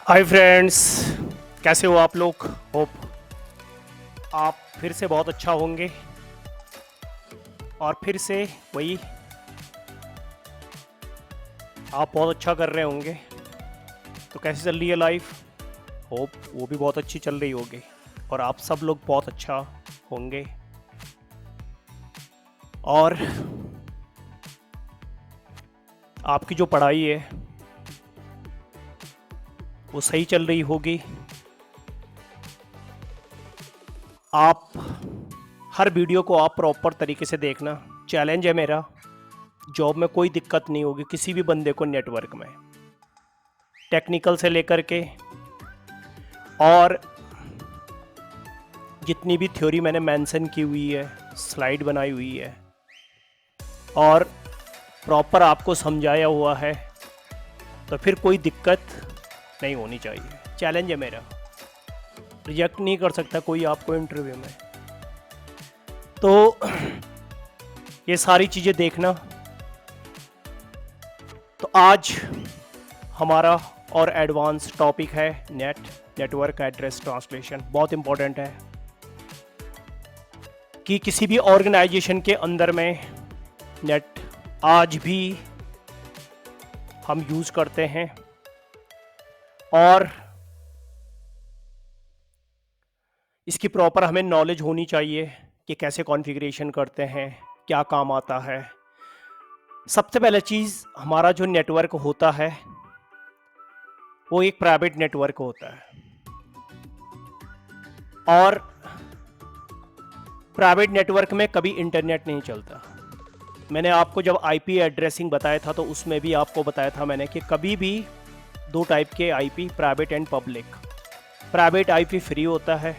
Hi friends, कैसे हो आप लोग। होप आप फिर से बहुत अच्छा होंगे और फिर से वही आप बहुत अच्छा कर रहे होंगे। तो कैसी चल रही है लाइफ। होप वो भी बहुत अच्छी चल रही होगी और आप सब लोग बहुत अच्छा होंगे और आपकी जो पढ़ाई है वो सही चल रही होगी। आप हर वीडियो को आप प्रॉपर तरीके से देखना। चैलेंज है मेरा, जॉब में कोई दिक्कत नहीं होगी किसी भी बंदे को नेटवर्क में, टेक्निकल से लेकर के और जितनी भी थ्योरी मैंने मेंशन की हुई है, स्लाइड बनाई हुई है और प्रॉपर आपको समझाया हुआ है, तो फिर कोई दिक्कत नहीं होनी चाहिए। चैलेंज है मेरा, रिजेक्ट नहीं कर सकता कोई आपको इंटरव्यू में। तो ये सारी चीज़ें देखना। तो आज हमारा और एडवांस टॉपिक है नेटवर्क एड्रेस ट्रांसलेशन। बहुत इंपॉर्टेंट है कि किसी भी ऑर्गेनाइजेशन के अंदर में नेट आज भी हम यूज़ करते हैं और इसकी प्रॉपर हमें नॉलेज होनी चाहिए कि कैसे कॉन्फ़िगरेशन करते हैं, क्या काम आता है। सबसे पहले चीज़, हमारा जो नेटवर्क होता है वो एक प्राइवेट नेटवर्क होता है और प्राइवेट नेटवर्क में कभी इंटरनेट नहीं चलता। मैंने आपको जब आईपी एड्रेसिंग बताया था तो उसमें भी आपको बताया था मैंने कि कभी भी दो टाइप के IP, private and public. Private IP free होता है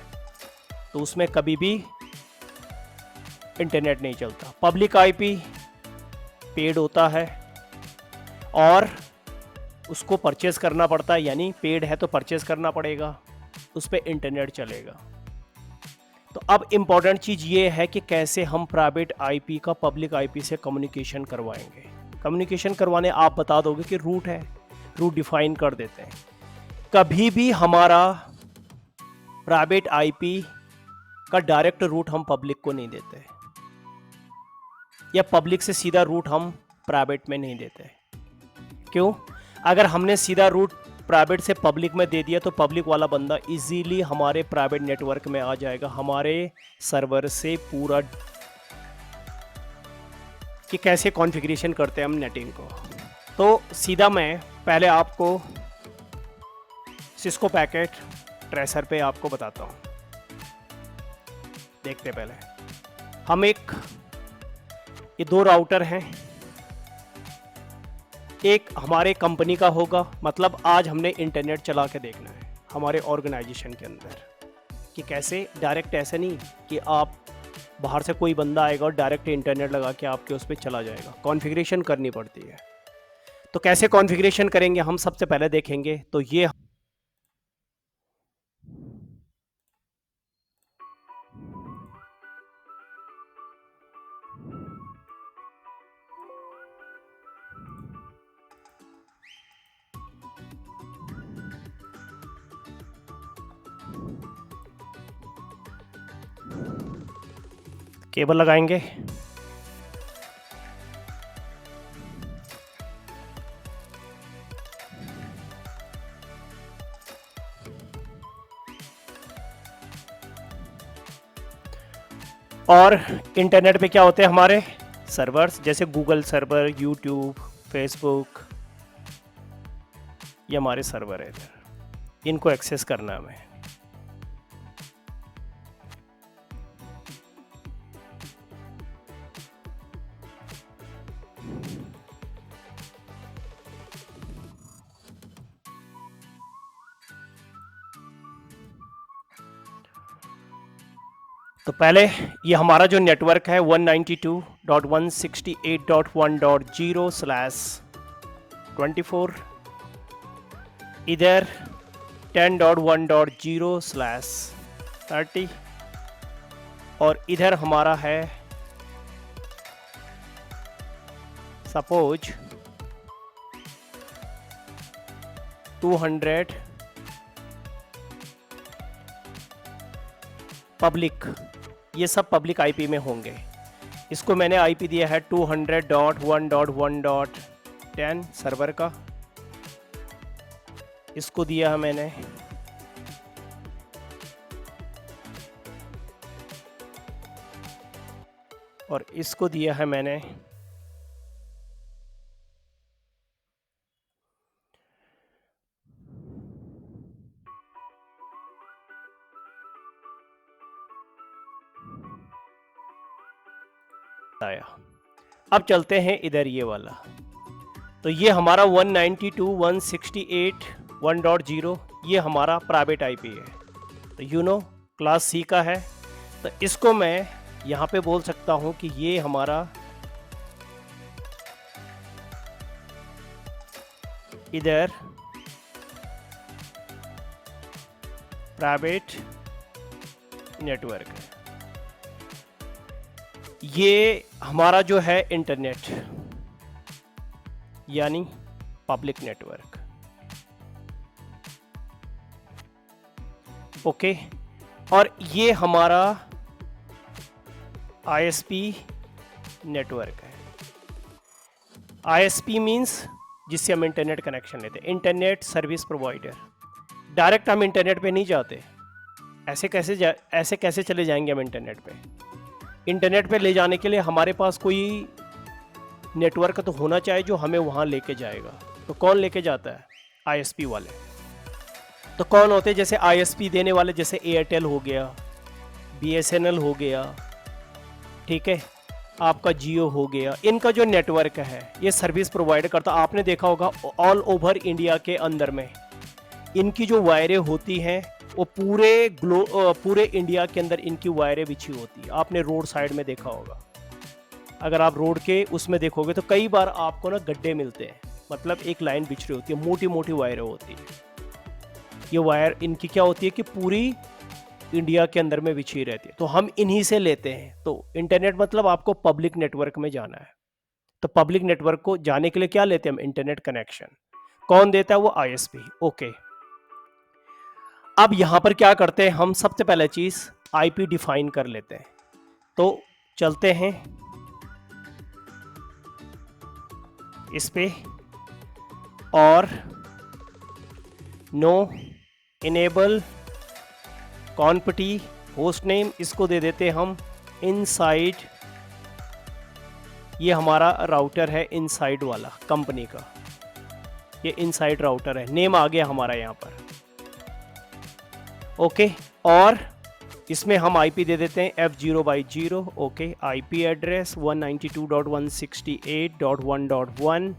तो उसमें कभी भी इंटरनेट नहीं चलता। पब्लिक आईपी पेड होता है और उसको परचेस करना पड़ता है, यानी पेड है तो परचेस करना पड़ेगा, उस पर इंटरनेट चलेगा। तो अब इम्पॉर्टेंट चीज़ ये है कि कैसे हम प्राइवेट आईपी का पब्लिक आईपी से कम्युनिकेशन करवाएंगे। कम्युनिकेशन करवाने आप बता दोगे कि रूट है, रूट डिफाइन कर देते हैं। कभी भी हमारा प्राइवेट आईपी का डायरेक्ट रूट हम पब्लिक को नहीं देते या पब्लिक से सीधा रूट हम प्राइवेट में नहीं देते। क्यों? अगर हमने सीधा रूट प्राइवेट से पब्लिक में दे दिया तो पब्लिक वाला बंदा इजीली हमारे प्राइवेट नेटवर्क में आ जाएगा, हमारे सर्वर से पूरा कि कैसे कॉन्फ़िगरेशन करते हैं हम नेटिंग को। तो सीधा मैं पहले आपको सिस्को पैकेट ट्रेसर पे आपको बताता हूँ। देखते पहले हम ये दो राउटर हैं। एक हमारे कंपनी का होगा, मतलब आज हमने इंटरनेट चला के देखना है हमारे ऑर्गेनाइजेशन के अंदर कि कैसे, डायरेक्ट ऐसे नहीं कि आप बाहर से कोई बंदा आएगा और डायरेक्ट इंटरनेट लगा के आपके उस पर चला जाएगा। कॉन्फ़िगरेशन करनी पड़ती है। तो कैसे कॉन्फ़िगरेशन करेंगे हम सबसे पहले देखेंगे। तो ये केबल लगाएंगे। और इंटरनेट पे क्या होते हैं हमारे सर्वर्स, जैसे गूगल सर्वर, यूट्यूब, फेसबुक, ये हमारे सर्वर है इधर। इनको एक्सेस करना है हमें। तो पहले ये हमारा जो नेटवर्क है 192.168.1.0/24, इधर 10.1.0/30 और इधर हमारा है सपोज 200 पब्लिक, ये सब पब्लिक आईपी में होंगे। इसको मैंने आईपी दिया है 200.1.1.10 सर्वर का, इसको दिया है मैंने और इसको दिया है मैंने आया। अब चलते हैं इधर ये वाला, तो ये हमारा 192.168.1.0 ये हमारा प्राइवेट आईपी है, तो क्लास सी का है। तो इसको मैं यहाँ पे बोल सकता हूँ कि ये हमारा इधर प्राइवेट नेटवर्क है, ये हमारा जो है इंटरनेट यानी पब्लिक नेटवर्क। ओके, और ये हमारा आईएसपी नेटवर्क है। आईएसपी मींस जिससे हम इंटरनेट कनेक्शन लेते हैं, इंटरनेट सर्विस प्रोवाइडर। डायरेक्ट हम इंटरनेट पे नहीं जाते, ऐसे कैसे चले जाएंगे हम इंटरनेट पे? इंटरनेट पे ले जाने के लिए हमारे पास कोई नेटवर्क तो होना चाहिए जो हमें वहाँ लेके जाएगा। तो कौन लेके जाता है? आईएसपी वाले। तो कौन होते हैं? जैसे आईएसपी देने वाले, जैसे एयरटेल हो गया, बीएसएनएल हो गया, ठीक है, आपका जियो हो गया। इनका जो नेटवर्क है ये सर्विस प्रोवाइड करता। आपने देखा होगा ऑल ओवर इंडिया के अंदर में इनकी जो वायरें होती हैं वो पूरे इंडिया के अंदर इनकी वायरें बिछी होती है। आपने रोड साइड में देखा होगा, अगर आप रोड के उसमें देखोगे तो कई बार आपको ना गड्ढे मिलते हैं, मतलब एक लाइन बिछ रही होती है, मोटी मोटी वायरें होती है। ये वायर इनकी क्या होती है कि पूरी इंडिया के अंदर में बिछी रहती है, तो हम इन्हीं से लेते हैं। तो इंटरनेट मतलब आपको पब्लिक नेटवर्क में जाना है, तो पब्लिक नेटवर्क को जाने के लिए क्या लेते हैं हम? Internet connection. कौन देता है? वो आईएसपी। ओके, अब यहां पर क्या करते हैं हम? सबसे पहले चीज आईपी डिफाइन कर लेते हैं। तो चलते हैं इस पे और नो इनेबल कॉन्पटी होस्ट नेम, इसको दे देते हैं हम इनसाइड। ये हमारा राउटर है इनसाइड वाला कंपनी का, ये इनसाइड राउटर है। नेम आ गया हमारा यहाँ पर। ओके, और इसमें हम आईपी दे देते हैं F0/0। Okay, IP address 192.168.1.1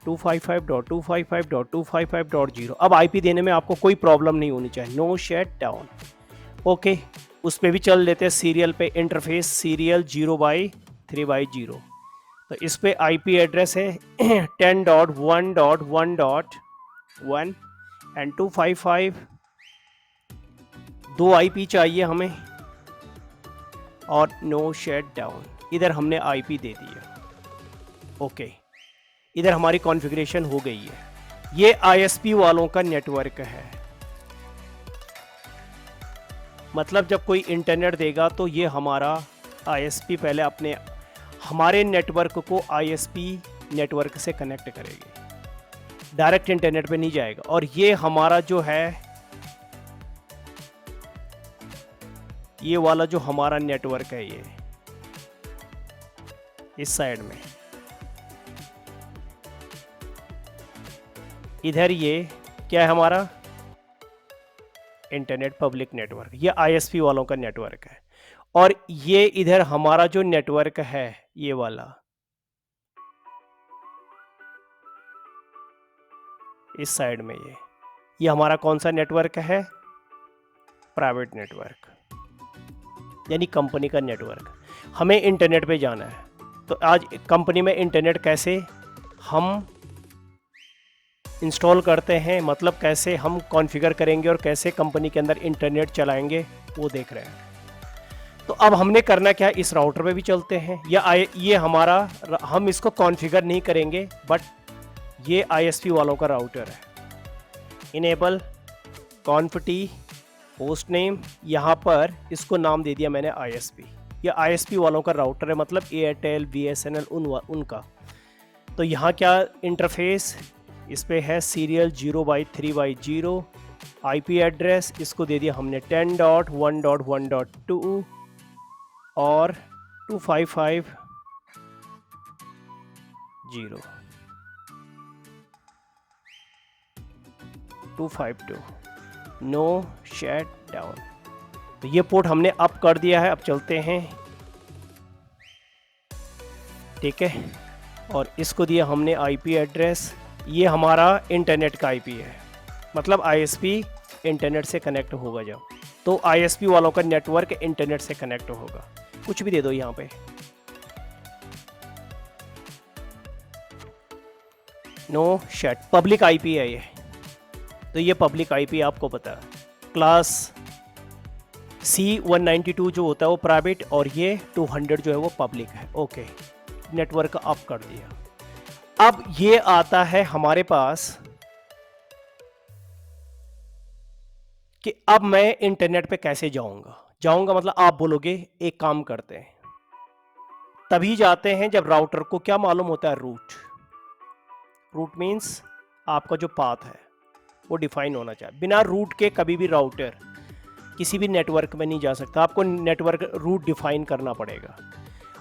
255.255.255.0। अब आईपी देने में आपको कोई प्रॉब्लम नहीं होनी चाहिए, नो शट डाउन। ओके, उस पे भी चल लेते हैं सीरियल पे, इंटरफेस सीरियल 0/3/0। तो इस पे आईपी एड्रेस है 10.1.1.1 एंड 255। दो आईपी चाहिए हमें और नो शट डाउन। इधर हमने आईपी दे दिया। ओके, इधर हमारी कॉन्फ़िगरेशन हो गई है। ये आईएसपी वालों का नेटवर्क है, मतलब जब कोई इंटरनेट देगा तो ये हमारा आईएसपी पहले हमारे नेटवर्क को आईएसपी नेटवर्क से कनेक्ट करेगी, डायरेक्ट इंटरनेट पे नहीं जाएगा। और ये हमारा जो है, ये वाला जो हमारा नेटवर्क है, ये इस साइड में, इधर ये क्या है हमारा? Internet public network. ये आईएसपी वालों का नेटवर्क है। और ये इधर हमारा जो नेटवर्क है, ये वाला इस साइड में, ये हमारा कौन सा नेटवर्क है? प्राइवेट नेटवर्क, यानी कंपनी का नेटवर्क। हमें इंटरनेट पे जाना है, तो आज कंपनी में इंटरनेट कैसे हम इंस्टॉल करते हैं, मतलब कैसे हम कॉन्फ़िगर करेंगे और कैसे कंपनी के अंदर इंटरनेट चलाएंगे, वो देख रहे हैं। तो अब हमने करना क्या है? इस राउटर पे भी चलते हैं। ये हमारा, हम इसको कॉन्फ़िगर नहीं करेंगे, बट ये आईएसपी वालों का राउटर है। इनेबल कॉन्फटी होस्ट नेम, यहाँ पर इसको नाम दे दिया मैंने ISP। ये ISP वालों का राउटर है, मतलब एयरटेल, BSNL उनका। तो यहाँ क्या इंटरफेस इस पे है, सीरियल 0x3x0, IP एड्रेस इसको दे दिया हमने 10.1.1.2 और 255.0.252, नो शट डाउन। तो ये पोर्ट हमने अप कर दिया है। अब चलते हैं, ठीक है, और इसको दिया हमने IP एड्रेस। ये हमारा इंटरनेट का IP है, मतलब ISP इंटरनेट से कनेक्ट होगा जब, तो ISP वालों का नेटवर्क इंटरनेट से कनेक्ट होगा। कुछ भी दे दो यहाँ पे, नो शट, पब्लिक IP है ये, तो ये पब्लिक IP आपको पता है। क्लास C192 जो होता है वो प्राइवेट, और ये 200 जो है वो पब्लिक है। ओके, नेटवर्क अप कर दिया। अब ये आता है हमारे पास कि अब मैं इंटरनेट पे कैसे जाऊंगा मतलब आप बोलोगे एक काम करते हैं, तभी जाते हैं जब राउटर को क्या मालूम होता है, रूट मीन्स आपका जो पाथ है वो डिफाइन होना चाहिए। बिना रूट के कभी भी राउटर किसी भी नेटवर्क में नहीं जा सकता, आपको नेटवर्क रूट डिफाइन करना पड़ेगा,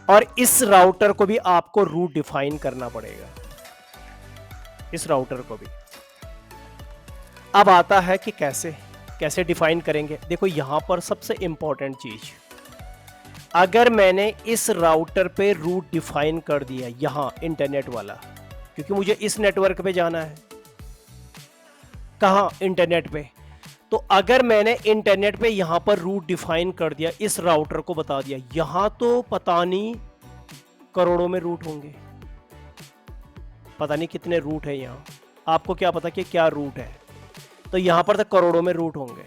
और इस राउटर को भी आपको रूट डिफाइन करना पड़ेगा, इस राउटर को भी। अब आता है कि कैसे डिफाइन करेंगे। देखो यहां पर सबसे इंपॉर्टेंट चीज, अगर मैंने इस राउटर पे रूट डिफाइन कर दिया, यहां इंटरनेट वाला, क्योंकि मुझे इस नेटवर्क पे जाना है, कहां, इंटरनेट पे, तो अगर मैंने इंटरनेट पे यहां पर रूट डिफाइन कर दिया, इस राउटर को बता दिया, यहां तो पता नहीं करोड़ों में रूट होंगे, पता नहीं कितने रूट है यहां, आपको क्या पता कि क्या रूट है, तो यहां पर तो करोड़ों में रूट होंगे।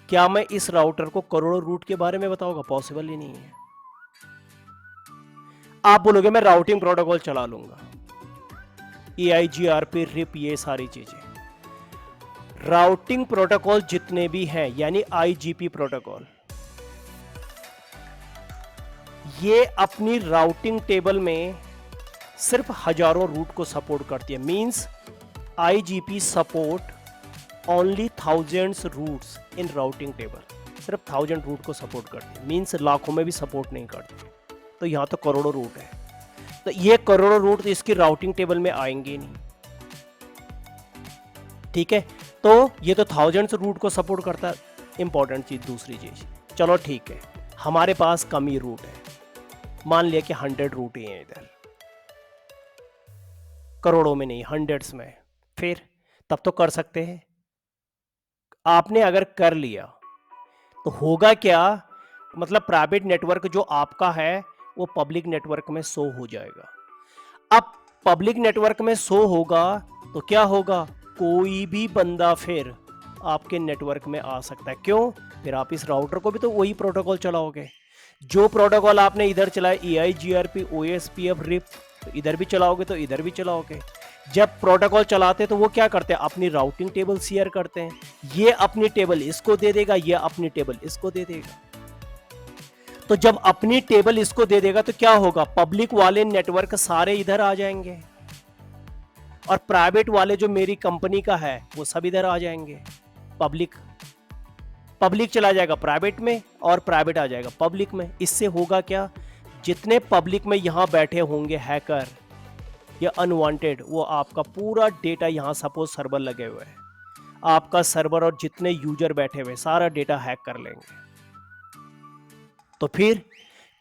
क्या मैं इस राउटर को करोड़ों रूट के बारे में बताऊंगा? पॉसिबल ही नहीं है। आप बोलोगे मैं राउटिंग प्रोटोकॉल चला लूंगा, EIGRP, RIP, ये सारी चीजें, राउटिंग प्रोटोकॉल जितने भी हैं, यानी IGP प्रोटोकॉल, ये अपनी राउटिंग टेबल में सिर्फ हजारों रूट को सपोर्ट करती है। Means IGP support only thousands routes in routing table, सिर्फ 1000 रूट को सपोर्ट करती है, मींस लाखों में भी सपोर्ट नहीं करती। तो यहां तो करोड़ों रूट है, तो ये करोड़ों रूट तो इसकी राउटिंग टेबल में आएंगे नहीं, ठीक है। तो ये तो थाउजेंड्स रूट को सपोर्ट करता है। इंपॉर्टेंट चीज, दूसरी चीज, चलो ठीक है, हमारे पास कम ही रूट है, मान लिया कि 100 रूट ही है इधर, करोड़ों में नहीं, हंड्रेड्स में, फिर तब तो कर सकते हैं। आपने अगर कर लिया तो होगा क्या, मतलब प्राइवेट नेटवर्क जो आपका है वो पब्लिक नेटवर्क में शो हो जाएगा। अब पब्लिक नेटवर्क में शो होगा तो क्या होगा, कोई भी बंदा फिर आपके नेटवर्क में आ सकता है। क्यों? फिर आप इस राउटर को भी तो वही प्रोटोकॉल चलाओगे, जो प्रोटोकॉल आपने इधर चलाया EIGRP, OSPF, RIP, तो इधर भी चलाओगे तो इधर भी चलाओगे। जब प्रोटोकॉल चलाते तो वो क्या करते हैं, अपनी राउटिंग टेबल शेयर करते हैं, ये अपनी टेबल इसको दे देगा, ये अपनी टेबल इसको दे देगा। तो जब अपनी टेबल इसको दे देगा तो क्या होगा, पब्लिक वाले नेटवर्क सारे इधर आ जाएंगे, और प्राइवेट वाले जो मेरी कंपनी का है वो सब इधर आ जाएंगे। पब्लिक चला जाएगा प्राइवेट में, और प्राइवेट आ जाएगा पब्लिक में। इससे होगा क्या, जितने पब्लिक में यहां बैठे होंगे हैकर या अनवांटेड, वो आपका पूरा डेटा, यहां सपोज सर्वर लगे हुए हैं, आपका सर्वर और जितने यूजर बैठे हुए सारा डेटा हैक कर लेंगे। तो फिर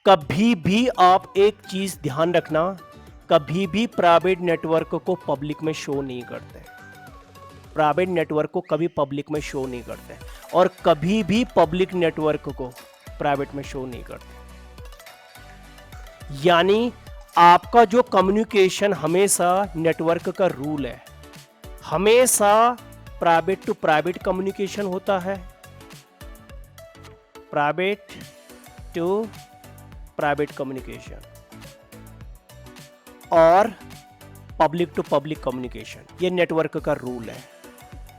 कभी भी आप एक चीज ध्यान रखना, कभी भी प्राइवेट नेटवर्क को पब्लिक में शो नहीं करते, प्राइवेट नेटवर्क को कभी पब्लिक में शो नहीं करते, और कभी भी पब्लिक नेटवर्क को प्राइवेट में शो नहीं करते। यानी आपका जो कम्युनिकेशन हमेशा, नेटवर्क का रूल है, हमेशा प्राइवेट टू प्राइवेट कम्युनिकेशन होता है, प्राइवेट टू प्राइवेट कम्युनिकेशन, और पब्लिक टू पब्लिक कम्युनिकेशन, ये नेटवर्क का रूल है।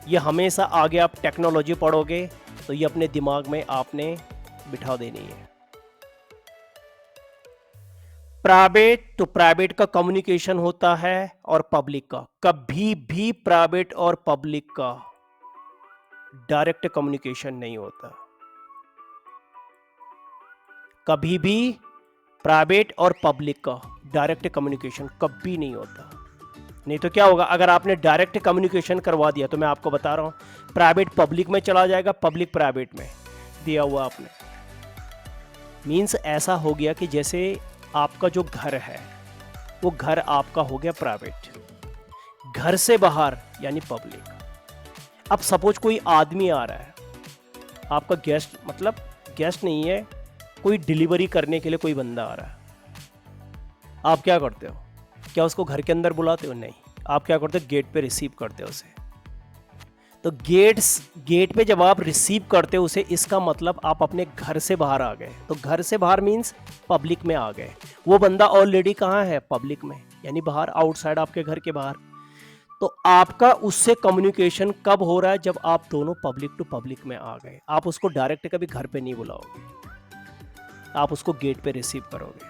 ये हमेशा आगे आप टेक्नोलॉजी पढ़ोगे तो ये अपने दिमाग में आपने बिठा देनी है। प्राइवेट तो प्राइवेट का कम्युनिकेशन होता है और पब्लिक का, कभी भी प्राइवेट और पब्लिक का डायरेक्ट कम्युनिकेशन नहीं होता। कभी भी प्राइवेट और पब्लिक का डायरेक्ट कम्युनिकेशन कभी नहीं होता। नहीं तो क्या होगा, अगर आपने डायरेक्ट कम्युनिकेशन करवा दिया तो मैं आपको बता रहा हूं प्राइवेट पब्लिक में चला जाएगा, पब्लिक प्राइवेट में दिया हुआ आपने। मीन्स ऐसा हो गया कि जैसे आपका जो घर है वो घर आपका हो गया प्राइवेट, घर से बाहर यानी पब्लिक। अब सपोज कोई आदमी आ रहा है, आपका गेस्ट, मतलब गेस्ट नहीं है, कोई डिलीवरी करने के लिए कोई बंदा आ रहा है, आप क्या करते हो? क्या उसको घर के अंदर बुलाते हो? नहीं, आप क्या करते हो? गेट पे रिसीव करते हो उसे। तो गेट पे जब आप रिसीव करते हो उसे, इसका मतलब आप अपने घर से बाहर आ गए। तो घर से बाहर मीन्स पब्लिक में आ गए। वो बंदा ऑलरेडी कहाँ है? पब्लिक में, यानी बाहर, आउटसाइड, आपके घर के बाहर। तो आपका उससे कम्युनिकेशन कब हो रहा है? जब आप दोनों पब्लिक टू पब्लिक में आ गए। आप उसको डायरेक्ट कभी घर पे नहीं बुलाओगे, आप उसको गेट पे रिसीव करोगे।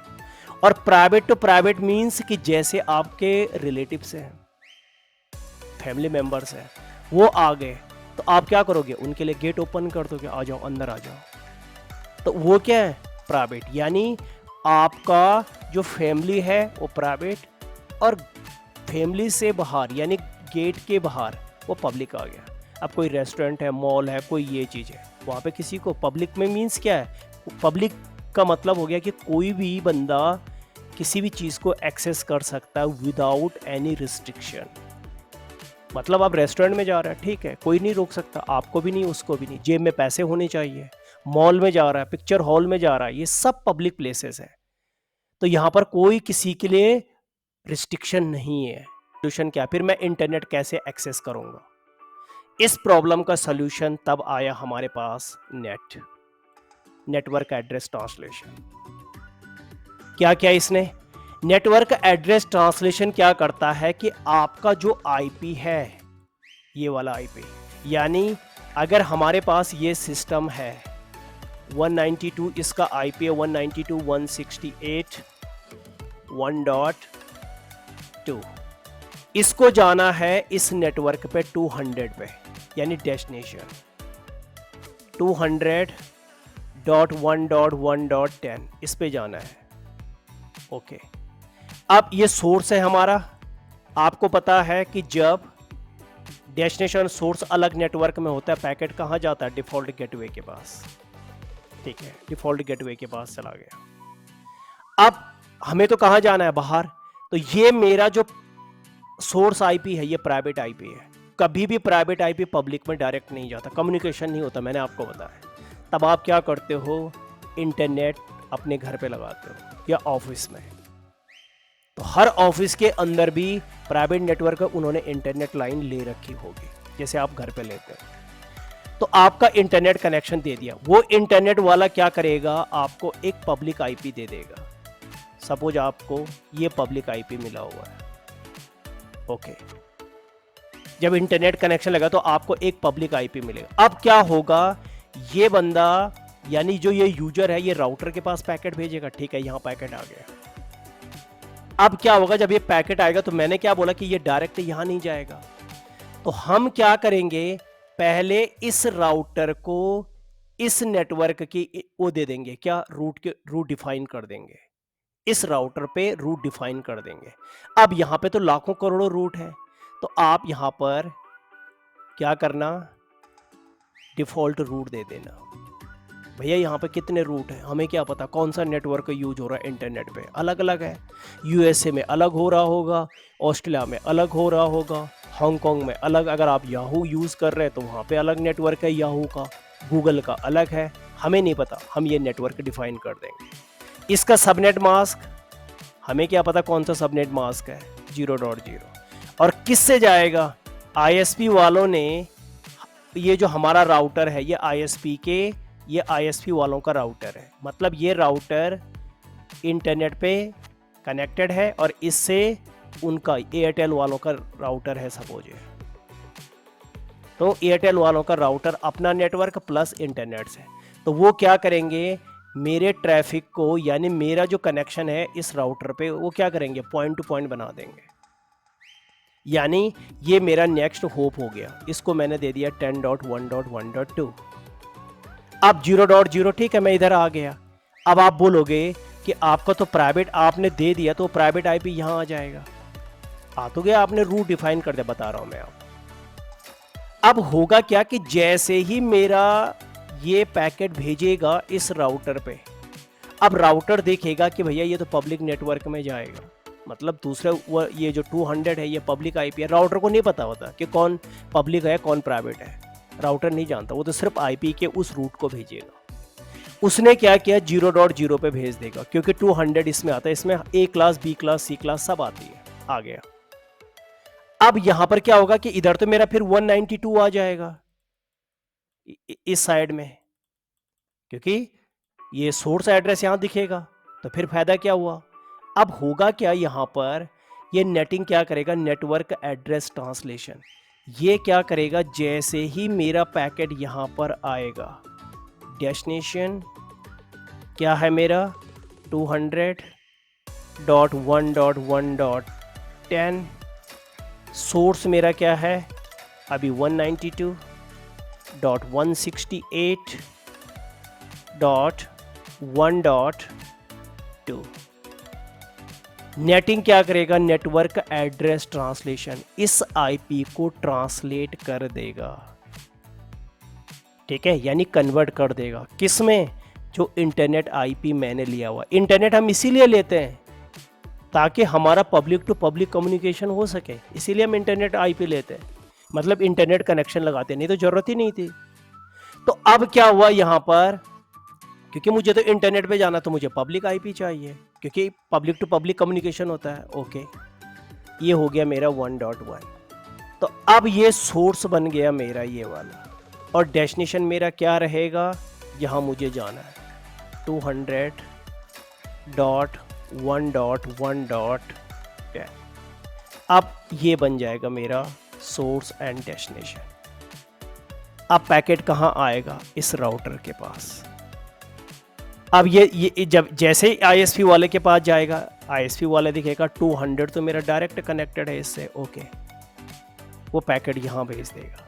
और प्राइवेट टू प्राइवेट मीन्स कि जैसे आपके रिलेटिव्स हैं, फैमिली मेंबर्स हैं, वो आ गए तो आप क्या करोगे? उनके लिए गेट ओपन कर दोगे, आ जाओ, अंदर आ जाओ। तो वो क्या है? प्राइवेट। यानी आपका जो फैमिली है वो प्राइवेट, और फैमिली से बाहर यानी गेट के बाहर वो पब्लिक आ गया। अब कोई रेस्टोरेंट है, मॉल है, कोई ये चीज़ है, वहाँ पे किसी को पब्लिक में मीन्स क्या है? पब्लिक का मतलब हो गया कि कोई भी बंदा किसी भी चीज़ को एक्सेस कर सकता है विदाउट एनी रिस्ट्रिक्शन। मतलब आप रेस्टोरेंट में जा रहे हैं, ठीक है, कोई नहीं रोक सकता, आपको भी नहीं, उसको भी नहीं। जेब में पैसे होने चाहिए। मॉल में जा रहा है, पिक्चर हॉल में जा रहा है, ये सब पब्लिक प्लेसेस है। तो यहाँ पर कोई किसी के लिए रिस्ट्रिक्शन नहीं है। सोल्यूशन क्या? फिर मैं इंटरनेट कैसे एक्सेस करूँगा? इस प्रॉब्लम का सोल्यूशन तब आया हमारे पास नेटवर्क एड्रेस ट्रांसलेशन। क्या क्या इसने? नेटवर्क एड्रेस ट्रांसलेशन क्या करता है कि आपका जो आईपी है, ये वाला आईपी, यानी अगर हमारे पास ये सिस्टम है 192, इसका आईपी है 192.168.1.2, इसको जाना है इस नेटवर्क पे 200 पे, यानी डेस्टिनेशन 200.1.1.10 इस पे जाना है। ओके, अब ये सोर्स है हमारा। आपको पता है कि जब डेस्टिनेशन सोर्स अलग नेटवर्क में होता है, पैकेट कहाँ जाता है? डिफॉल्ट गेटवे के पास, ठीक है, डिफॉल्ट गेटवे के पास चला गया। अब हमें तो कहाँ जाना है? बाहर। तो ये मेरा जो सोर्स आईपी है ये प्राइवेट आईपी है। कभी भी प्राइवेट आईपी पब्लिक में डायरेक्ट नहीं जाता, कम्युनिकेशन नहीं होता, मैंने आपको बताया। तब आप क्या करते हो? इंटरनेट अपने घर पे लगाते हो या ऑफिस में। तो हर ऑफिस के अंदर भी प्राइवेट नेटवर्क, उन्होंने इंटरनेट लाइन ले रखी होगी, जैसे आप घर पे लेते हो। तो आपका इंटरनेट कनेक्शन दे दिया, वो इंटरनेट वाला क्या करेगा? आपको एक पब्लिक आईपी दे देगा। सपोज आपको ये पब्लिक आईपी मिला हुआ है, ओके। जब इंटरनेट कनेक्शन लगा तो आपको एक पब्लिक आईपी मिलेगा। अब क्या होगा? ये बंदा, यानी जो ये यूजर है, ये राउटर के पास पैकेट भेजेगा, ठीक है, यहाँ पैकेट आ गया। अब क्या होगा? जब ये पैकेट आएगा तो मैंने क्या बोला कि ये डायरेक्ट यहाँ नहीं जाएगा। तो हम क्या करेंगे? पहले इस राउटर को इस नेटवर्क की वो दे देंगे, क्या? रूट डिफाइन कर देंगे। इस राउटर पे रूट डिफाइन कर देंगे। अब यहाँ पे तो लाखों करोड़ों रूट है, तो आप यहाँ पर क्या करना? डिफॉल्ट रूट दे देना। भैया यहाँ पे कितने रूट हैं, हमें क्या पता कौन सा नेटवर्क यूज हो रहा है? इंटरनेट पे अलग अलग है। यूएसए में अलग हो रहा होगा, ऑस्ट्रेलिया में अलग हो रहा होगा, हांगकांग में अलग। अगर आप याहू यूज़ कर रहे हैं तो वहाँ पे अलग नेटवर्क है याहू का, गूगल का अलग है, हमें नहीं पता। हम ये नेटवर्क डिफाइन कर देंगे। इसका सबनेट मास्क, हमें क्या पता कौन सा सबनेट मास्क है? 0.0। और किससे जाएगा? आईएसपी वालों ने, ये जो हमारा राउटर है ये आईएसपी वालों का राउटर है। मतलब ये राउटर इंटरनेट पे कनेक्टेड है और इससे उनका एयरटेल वालों का राउटर है सपोज। तो एयरटेल वालों का राउटर अपना नेटवर्क प्लस इंटरनेट से, तो वो क्या करेंगे, मेरे ट्रैफिक को यानी मेरा जो कनेक्शन है इस राउटर पे वो क्या करेंगे, पॉइंट टू पॉइंट बना देंगे। यानी ये मेरा नेक्स्ट होप हो गया, इसको मैंने दे दिया 10.1.1.2। अब 0.0 ठीक है, मैं इधर आ गया। अब आप बोलोगे कि आपका तो प्राइवेट आपने दे दिया, तो प्राइवेट आईपी यहां आ जाएगा। आ तो गया, आपने रूट डिफाइन कर दिया, बता रहा हूं मैं आपको। अब होगा क्या कि जैसे ही मेरा ये पैकेट भेजेगा इस राउटर पे, अब राउटर देखेगा कि भैया ये तो पब्लिक नेटवर्क में जाएगा, मतलब दूसरे ये जो 200 है ये पब्लिक आईपी है। राउटर को नहीं पता होता कि कौन पब्लिक है कौन प्राइवेट है, राउटर नहीं जानता, वो तो सिर्फ आईपी के उस रूट को भेजेगा। उसने क्या किया, 0.0 पे भेज देगा, क्योंकि 200 इसमें आता है, इसमें A class B class C class सब आती है, आ गया। अब यहां पर क्या होगा कि इधर तो मेरा फिर 192 आ जाएगा इस साइड में, क्योंकि ये सोर्स एड्रेस यहां दिखेगा, तो फिर फायदा क्या हुआ। अब होगा क्या, यहां पर ये नेटिंग क्या करेगा, नेटवर्क एड्रेस ट्रांसलेशन, ये क्या करेगा, जैसे ही मेरा पैकेट यहां पर आएगा, डेस्टिनेशन क्या है मेरा 200.1.1.10, सोर्स मेरा क्या है अभी 192.168.1.2। नेटिंग क्या करेगा, नेटवर्क एड्रेस ट्रांसलेशन, इस आईपी को ट्रांसलेट कर देगा, ठीक है, यानी कन्वर्ट कर देगा, किस में, जो इंटरनेट आईपी मैंने लिया हुआ। इंटरनेट हम इसीलिए लेते हैं ताकि हमारा पब्लिक टू पब्लिक कम्युनिकेशन हो सके, इसीलिए हम इंटरनेट आईपी लेते हैं, मतलब इंटरनेट कनेक्शन लगाते हैं, नहीं तो जरूरत ही नहीं थी। तो अब क्या हुआ यहाँ पर, क्योंकि मुझे तो इंटरनेट पे जाना, तो मुझे पब्लिक आईपी चाहिए, क्योंकि पब्लिक टू पब्लिक कम्युनिकेशन होता है। ओके, ये हो गया मेरा 1.1। तो अब ये सोर्स बन गया मेरा ये वाला, और डेस्टिनेशन मेरा क्या रहेगा, यहाँ मुझे जाना है 200.1.1.10। अब ये बन जाएगा मेरा सोर्स एंड डेस्टिनेशन। अब पैकेट कहाँ आएगा, इस राउटर के पास। अब ये जब जैसे आईएसपी वाले के पास जाएगा, आईएसपी वाले दिखेगा 200 तो मेरा डायरेक्ट कनेक्टेड है इससे, ओके, वो पैकेट यहाँ भेज देगा।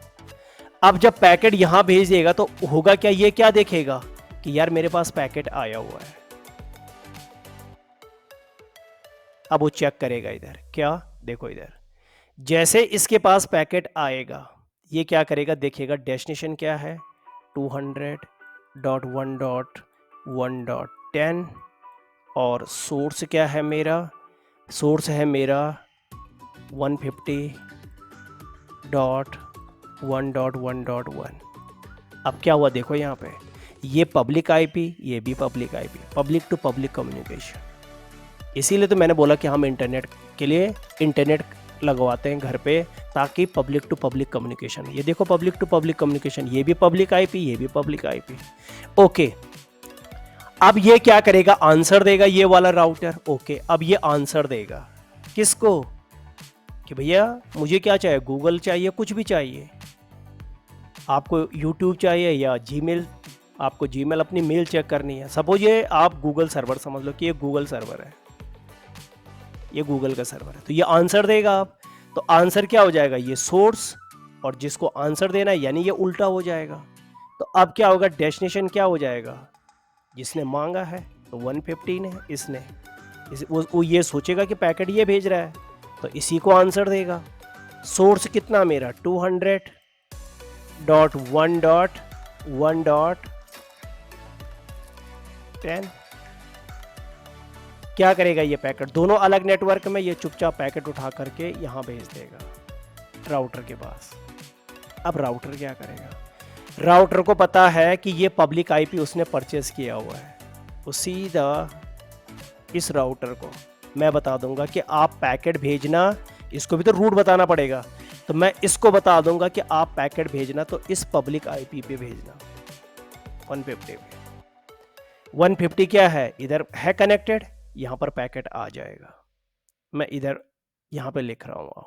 अब जब पैकेट यहाँ भेज देगा तो होगा क्या, ये क्या देखेगा कि यार मेरे पास पैकेट आया हुआ है। अब वो चेक करेगा इधर, क्या देखो इधर, जैसे इसके पास पैकेट आएगा ये क्या करेगा, देखेगा डेस्टिनेशन क्या है 200.1.1.10, और सोर्स क्या है मेरा, सोर्स है मेरा 150.1.1.1। अब क्या हुआ देखो यहाँ पे, ये पब्लिक आईपी, ये भी public IP, public to public communication. इसीलिए तो मैंने बोला कि हम इंटरनेट के लिए इंटरनेट लगवाते हैं घर पे, ताकि पब्लिक टू पब्लिक कम्युनिकेशन। ये देखो पब्लिक टू पब्लिक कम्युनिकेशन, ये भी पब्लिक आईपी, ये भी पब्लिक आईपी। ओके, अब ये क्या करेगा, आंसर देगा ये वाला राउटर। ओके, अब ये आंसर देगा किसको, कि भैया मुझे क्या चाहिए, गूगल चाहिए, कुछ भी चाहिए, आपको यूट्यूब चाहिए या जीमेल, आपको जीमेल अपनी मेल चेक करनी है, सपोज ये आप गूगल सर्वर समझ लो कि ये गूगल सर्वर है, ये गूगल का सर्वर है, तो ये आंसर देगा। आप तो आंसर क्या हो जाएगा, ये सोर्स, और जिसको आंसर देना है यानी ये उल्टा हो जाएगा। तो अब क्या होगा, डेस्टिनेशन क्या हो जाएगा, जिसने मांगा है तो 115 है, इसने वो ये सोचेगा कि पैकेट ये भेज रहा है तो इसी को आंसर देगा। सोर्स कितना मेरा 200.1.1.10। क्या करेगा ये पैकेट, दोनों अलग नेटवर्क में ये चुपचाप पैकेट उठा करके यहाँ भेज देगा राउटर के पास। अब राउटर क्या करेगा, राउटर को पता है कि ये पब्लिक आईपी उसने परचेज किया हुआ है, वो सीधा इस राउटर को मैं बता दूंगा कि आप पैकेट भेजना, इसको भी तो रूट बताना पड़ेगा, तो मैं इसको बता दूंगा कि आप पैकेट भेजना तो इस पब्लिक आईपी पे भेजना 150 पे। 150 क्या है, इधर है कनेक्टेड, यहां पर पैकेट आ जाएगा, मैं इधर यहां पे लिख रहा हूं।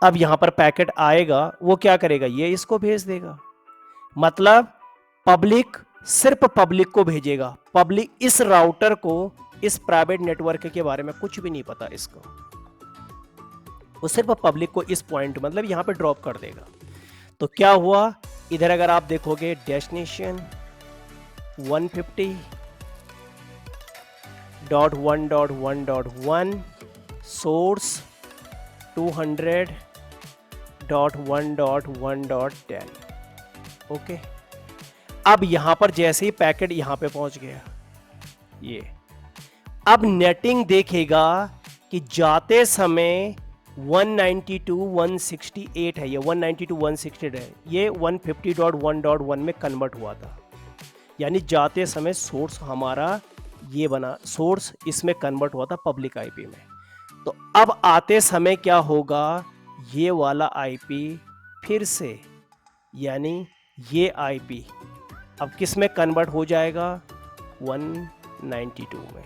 अब यहां पर पैकेट आएगा, वो क्या करेगा, ये इसको भेज देगा। मतलब पब्लिक सिर्फ पब्लिक को भेजेगा, पब्लिक इस राउटर को, इस प्राइवेट नेटवर्क के बारे में कुछ भी नहीं पता इसको, वो सिर्फ पब्लिक को इस पॉइंट मतलब यहां पे ड्रॉप कर देगा। तो क्या हुआ, इधर अगर आप देखोगे डेस्टिनेशन 150.1.1.1 सोर्स 200.1.1.10। ओके, अब यहां पर जैसे ही पैकेट यहां पे पहुंच गया, ये अब नेटिंग देखेगा कि जाते समय 192.168 है, ये 192.168 है, ये 150.1.1 में कन्वर्ट हुआ था, यानी जाते समय सोर्स हमारा ये बना, सोर्स इसमें कन्वर्ट हुआ था पब्लिक आईपी में। तो अब आते समय क्या होगा, ये वाला आईपी फिर से, यानी ये आईपी अब किस में कन्वर्ट हो जाएगा, 192 में,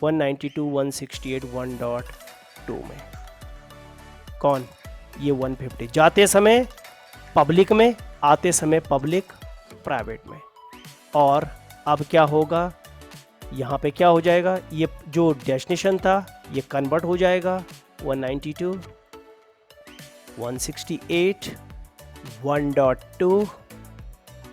192.168.1.2 में। कौन, ये 150 जाते समय पब्लिक में, आते समय पब्लिक प्राइवेट में। और अब क्या होगा, यहाँ पे क्या हो जाएगा, ये जो डेस्टिनेशन था ये कन्वर्ट हो जाएगा 192, 168, 1.2,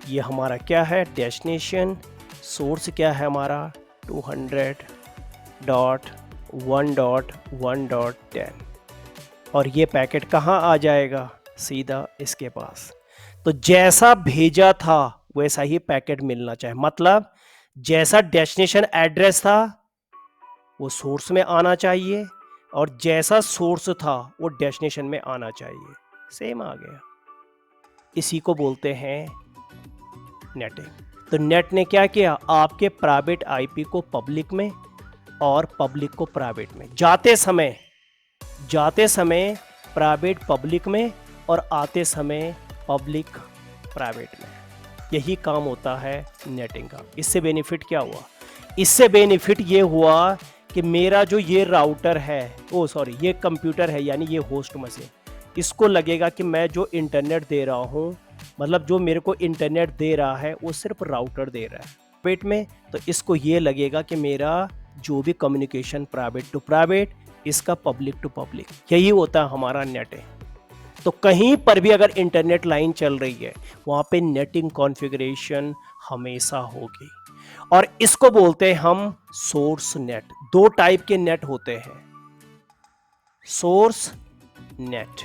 ये हमारा क्या है डेस्टिनेशन, सोर्स क्या है हमारा 200.1.1.10, और ये पैकेट कहाँ आ जाएगा, सीधा इसके पास। तो जैसा भेजा था वैसा ही पैकेट मिलना चाहिए, मतलब जैसा डेस्टिनेशन एड्रेस था वो सोर्स में आना चाहिए, और जैसा सोर्स था वो डेस्टिनेशन में आना चाहिए, सेम आ गया। इसी को बोलते हैं नेटिंग। तो नेट ने क्या किया, आपके प्राइवेट आईपी को पब्लिक में और पब्लिक को प्राइवेट में, जाते समय प्राइवेट पब्लिक में और आते समय पब्लिक प्राइवेट में। यही काम होता है नेटिंग का। इससे बेनिफिट क्या हुआ, इससे बेनिफिट ये हुआ कि मेरा जो ये राउटर है, ये कंप्यूटर है, यानी ये होस्ट मशीन, इसको लगेगा कि मैं जो इंटरनेट दे रहा हूँ, मतलब जो मेरे को इंटरनेट दे रहा है वो सिर्फ राउटर दे रहा है प्राइवेट में, तो इसको ये लगेगा कि मेरा जो भी कम्युनिकेशन प्राइवेट टू प्राइवेट, इसका पब्लिक टू पब्लिक, यही होता है हमारा नेट है। तो कहीं पर भी अगर इंटरनेट लाइन चल रही है वहां पे नेटिंग कॉन्फ़िगरेशन हमेशा होगी, और इसको बोलते हैं हम सोर्स नेट। दो टाइप के नेट होते हैं, सोर्स नेट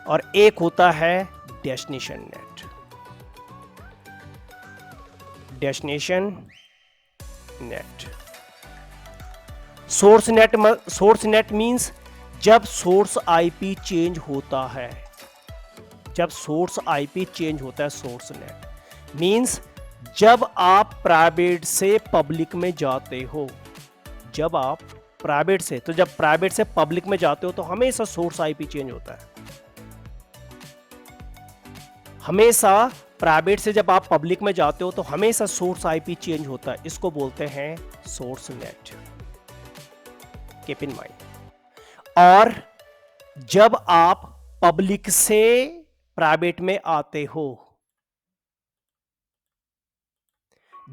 और एक होता है destination net. Destination net, source net means जब सोर्स आईपी चेंज होता है, जब सोर्स आईपी चेंज होता है, सोर्स नेट मींस जब आप प्राइवेट से पब्लिक में जाते हो, जब आप प्राइवेट से, तो जब प्राइवेट से पब्लिक में जाते हो तो हमेशा सोर्स आईपी चेंज होता है, हमेशा प्राइवेट से जब आप पब्लिक में जाते हो तो हमेशा सोर्स आईपी चेंज होता है, इसको बोलते हैं source net, keep in mind. और जब आप पब्लिक से प्राइवेट में आते हो,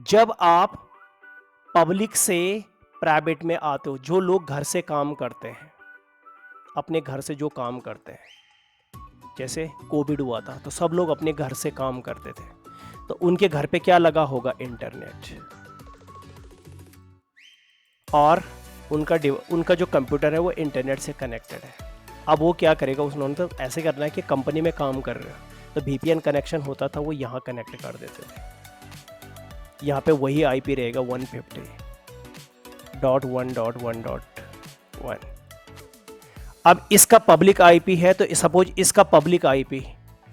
जब आप पब्लिक से प्राइवेट में आते हो, जो लोग घर से काम करते हैं, अपने घर से जो काम करते हैं, जैसे कोविड हुआ था तो सब लोग अपने घर से काम करते थे, तो उनके घर पे क्या लगा होगा, इंटरनेट, और उनका जो कंप्यूटर है वो इंटरनेट से कनेक्टेड है। अब वो क्या करेगा, उन्होंने तो ऐसे करना है कि कंपनी में काम कर रहे हो तो VPN कनेक्शन होता था, वो यहाँ कनेक्ट कर देते थे, यहाँ पे वही आईपी रहेगा 150.1.1.1। अब इसका पब्लिक आईपी है, तो सपोज इसका पब्लिक आईपी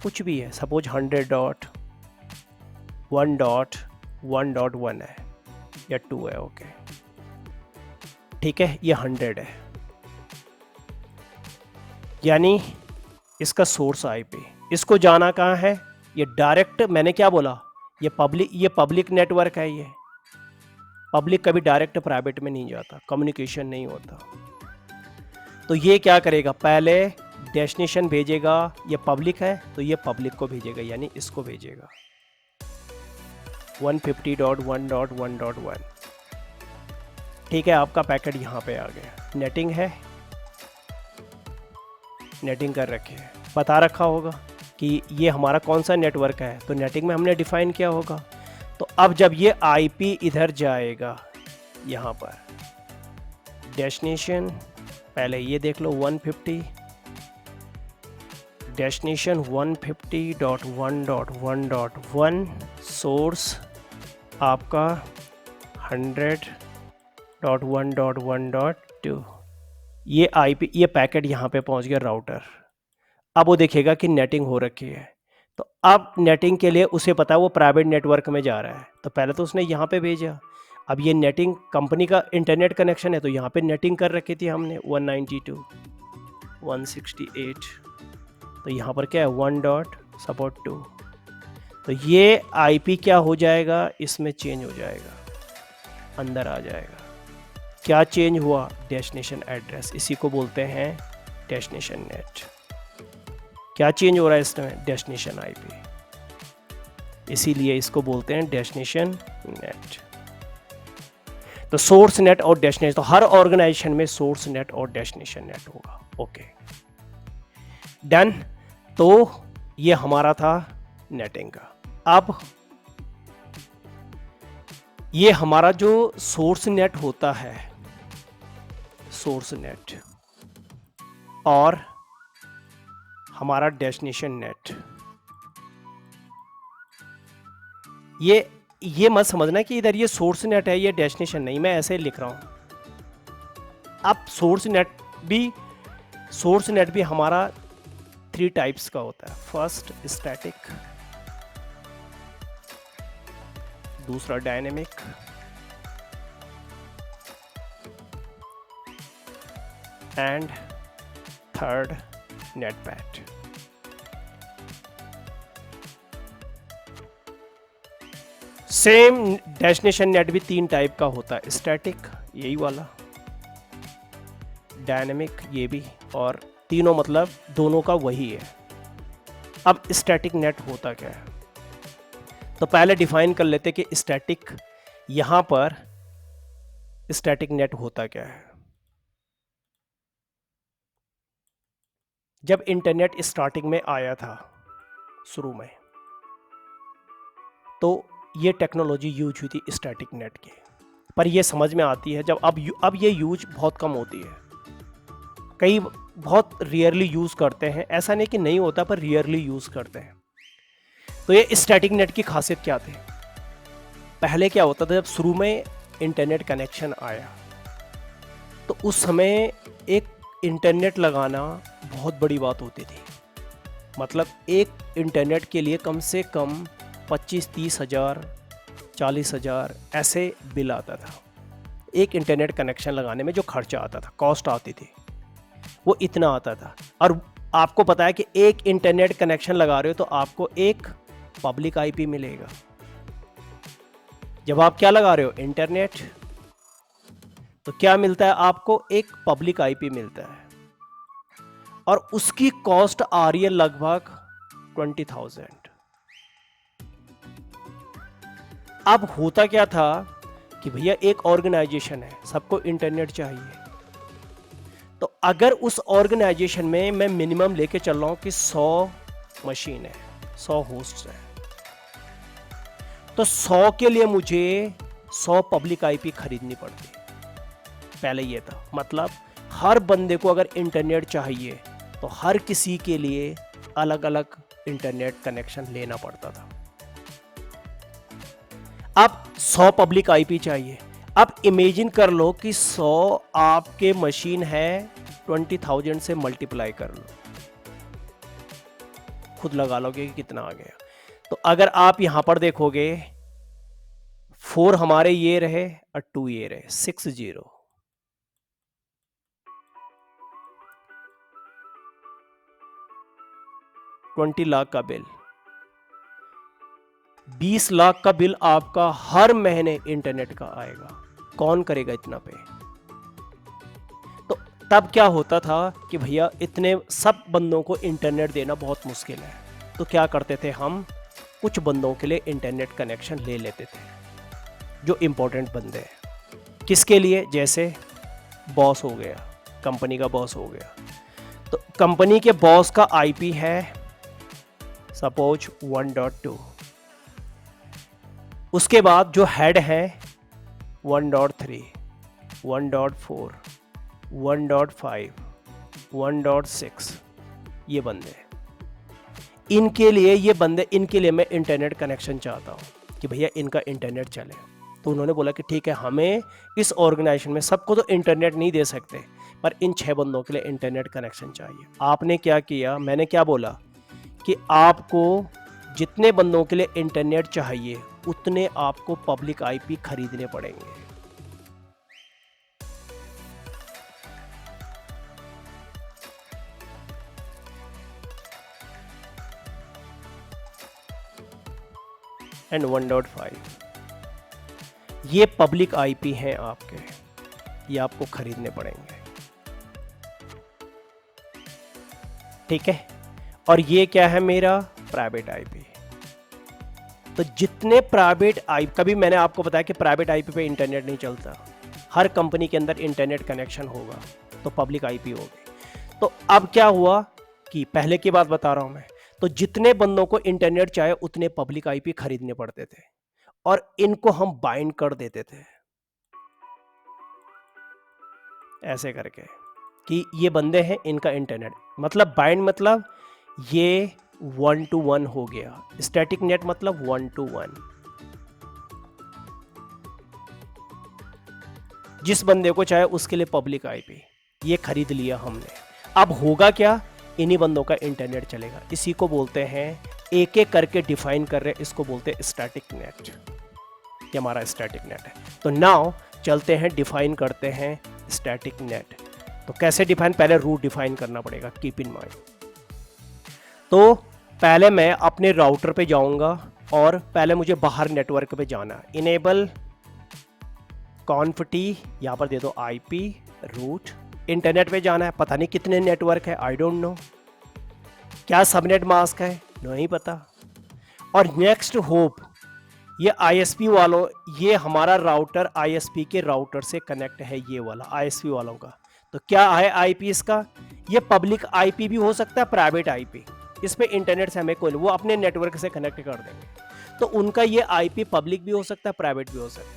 कुछ भी है, सपोज 100.1.1.1 है या 2 है, ओके ठीक है, ये 100 है, यानी इसका सोर्स आईपी, इसको जाना कहाँ है, ये डायरेक्ट, मैंने क्या बोला, ये पब्लिक नेटवर्क है, ये पब्लिक कभी डायरेक्ट प्राइवेट में नहीं जाता, कम्युनिकेशन नहीं होता। तो ये क्या करेगा, पहले डेस्टिनेशन भेजेगा, ये पब्लिक है तो ये पब्लिक को भेजेगा, यानी इसको भेजेगा 150.1.1.1। ठीक है, आपका पैकेट यहाँ पे आ गया। नेटिंग है, नेटिंग कर रखे है, बता रखा होगा कि ये हमारा कौन सा नेटवर्क है, तो नेटिंग में हमने डिफाइन किया होगा। तो अब जब ये आईपी इधर जाएगा, यहाँ पर डेस्टिनेशन, पहले ये देख लो 150, डेस्टिनेशन 150.1.1.1, सोर्स आपका 100.1.1.2। ये आईपी, ये पैकेट यहाँ पे पहुँच गया राउटर। अब वो देखेगा कि नेटिंग हो रखी है, तो अब नेटिंग के लिए उसे पता है वो प्राइवेट नेटवर्क में जा रहा है, तो पहले तो उसने यहाँ पे भेजा। अब ये नेटिंग कंपनी का इंटरनेट कनेक्शन है, तो यहाँ पे नेटिंग कर रखी थी हमने 192.168, तो यहाँ पर क्या है 1.support2। तो ये आईपी क्या हो जाएगा, इसमें चेंज हो जाएगा, अंदर आ जाएगा। क्या चेंज हुआ, डेस्टिनेशन एड्रेस, इसी को बोलते हैं डेस्टिनेशन नेट। क्या चेंज हो रहा है इसमें, डेस्टिनेशन आईपी, इसीलिए इसको बोलते हैं डेस्टिनेशन नेट। तो सोर्स नेट और डेस्टिनेशन, तो हर ऑर्गेनाइजेशन में सोर्स नेट और डेस्टिनेशन नेट होगा। Okay done. तो ये हमारा था नेटिंग का। अब ये हमारा जो सोर्स नेट होता है, सोर्स नेट और हमारा डेस्टिनेशन नेट, ये मत समझना कि इधर ये सोर्स नेट है ये डेस्टिनेशन नहीं, मैं ऐसे लिख रहा हूं। अब सोर्स नेट भी हमारा 3 टाइप्स का होता है। फर्स्ट स्टैटिक, दूसरा dynamic, and third net path. Same destination net भी 3 टाइप का होता है, स्टैटिक यही वाला, डायनेमिक ये भी, और तीनों मतलब दोनों का वही है। अब स्टैटिक नेट होता क्या है, तो पहले डिफाइन कर लेते कि स्टैटिक, यहां पर स्टैटिक नेट होता क्या है। जब इंटरनेट स्टार्टिंग में आया था शुरू में, तो ये टेक्नोलॉजी यूज हुई थी स्टैटिक नेट की, पर ये समझ में आती है जब अब ये यूज बहुत कम होती है, कई बहुत रियरली यूज करते हैं, ऐसा नहीं कि नहीं होता पर रियरली यूज करते हैं। तो ये स्टैटिक नेट की खासियत क्या थी, पहले क्या होता था जब शुरू में इंटरनेट कनेक्शन आया, तो उस समय एक इंटरनेट लगाना बहुत बड़ी बात होती थी। मतलब एक इंटरनेट के लिए कम से कम 25-30 हज़ार 40 हज़ार ऐसे बिल आता था। एक इंटरनेट कनेक्शन लगाने में जो खर्चा आता था, कॉस्ट आती थी, वो इतना आता था। और आपको पता है कि एक इंटरनेट कनेक्शन लगा रहे हो तो आपको एक पब्लिक आईपी मिलेगा। जब आप क्या लगा रहे हो, इंटरनेट, तो क्या मिलता है आपको, एक पब्लिक आईपी मिलता है, और उसकी कॉस्ट आ रही है लगभग 20,000। अब होता क्या था कि भैया एक ऑर्गेनाइजेशन है, सबको इंटरनेट चाहिए, तो अगर उस ऑर्गेनाइजेशन में मैं मिनिमम लेके चल रहा हूं कि 100 मशीन है, 100 होस्ट है, तो 100 के लिए मुझे 100 पब्लिक आईपी खरीदनी पड़ती। पहले ये था, मतलब हर बंदे को अगर इंटरनेट चाहिए तो हर किसी के लिए अलग अलग इंटरनेट कनेक्शन लेना पड़ता था। अब 100 पब्लिक आईपी चाहिए। अब इमेजिन कर लो कि 100 आपके मशीन है, 20,000 से मल्टीप्लाई कर लो, खुद लगा लोगे कि कितना आ गया। तो अगर आप यहां पर देखोगे, 4 हमारे ये रहे और 2 ये रहे, 60। 20 लाख का बिल, 20 लाख का बिल आपका हर महीने इंटरनेट का आएगा। कौन करेगा इतना पे? तो तब क्या होता था कि भैया इतने सब बंदों को इंटरनेट देना बहुत मुश्किल है, तो क्या करते थे हम, कुछ बंदों के लिए इंटरनेट कनेक्शन ले लेते थे, जो इम्पोर्टेंट बंदे हैं। किसके लिए? जैसे बॉस हो गया, कंपनी का बॉस हो गया, तो कंपनी के बॉस का आईपी है सपोज 1.2, उसके बाद जो हेड है 1.3, 1.4, 1.5, 1.6, ये बंदे, इनके लिए मैं इंटरनेट कनेक्शन चाहता हूँ कि भैया इनका इंटरनेट चले। तो उन्होंने बोला कि ठीक है, हमें इस ऑर्गेनाइजेशन में सबको तो इंटरनेट नहीं दे सकते, पर इन 6 बंदों के लिए इंटरनेट कनेक्शन चाहिए। आपने क्या किया, मैंने क्या बोला कि आपको जितने बंदों के लिए इंटरनेट चाहिए उतने आपको पब्लिक आईपी खरीदने पड़ेंगे। एंड 1.5 ये पब्लिक आईपी हैं आपके, ये आपको खरीदने पड़ेंगे, ठीक है। और ये क्या है, मेरा प्राइवेट आईपी। तो जितने प्राइवेट आईपी, कभी मैंने आपको बताया कि प्राइवेट आईपी पे इंटरनेट नहीं चलता, हर कंपनी के अंदर इंटरनेट कनेक्शन होगा, तो पब्लिक आईपी होगी। तो अब क्या हुआ कि पहले की बात बता रहा हूं मैं, तो जितने बंदों को इंटरनेट चाहिए उतने पब्लिक आईपी खरीदने पड़ते थे, और इनको हम बाइंड कर देते थे ऐसे करके कि ये बंदे हैं, इनका इंटरनेट, मतलब बाइंड मतलब ये 1 to 1 हो गया, स्टैटिक नेट मतलब 1 to 1। जिस बंदे को चाहे उसके लिए पब्लिक आईपी ये खरीद लिया हमने। अब होगा क्या, इन्हीं बंदों का इंटरनेट चलेगा। इसी को बोलते हैं, एक एक करके डिफाइन कर रहे हैं, इसको बोलते हैं स्टैटिक नेट। ये हमारा स्टैटिक नेट है। तो नाउ चलते हैं, डिफाइन करते हैं स्टैटिक नेट। तो कैसे डिफाइन, पहले रूट डिफाइन करना पड़ेगा, कीप इन माइंड। तो पहले मैं अपने राउटर पे जाऊंगा और पहले मुझे बाहर नेटवर्क पे जाना, इनेबल कॉन्फटी, यहां पर दे दो आईपी रूट। इंटरनेट पे जाना है, पता नहीं कितने नेटवर्क है, आई डोंट नो। क्या सबनेट मास्क है, नहीं पता। और नेक्स्ट होप, ये आईएसपी वालों, ये हमारा राउटर आईएसपी के राउटर से कनेक्ट है, ये वाला आईएसपी वालों का। तो क्या है आईपी इसका, ये पब्लिक आईपी भी हो सकता है, प्राइवेट आईपी, इस पे इंटरनेट से हमें कोई, वो अपने नेटवर्क से कनेक्ट कर देंगे। तो उनका ये आईपी पब्लिक भी हो सकता है, प्राइवेट भी हो सकता है।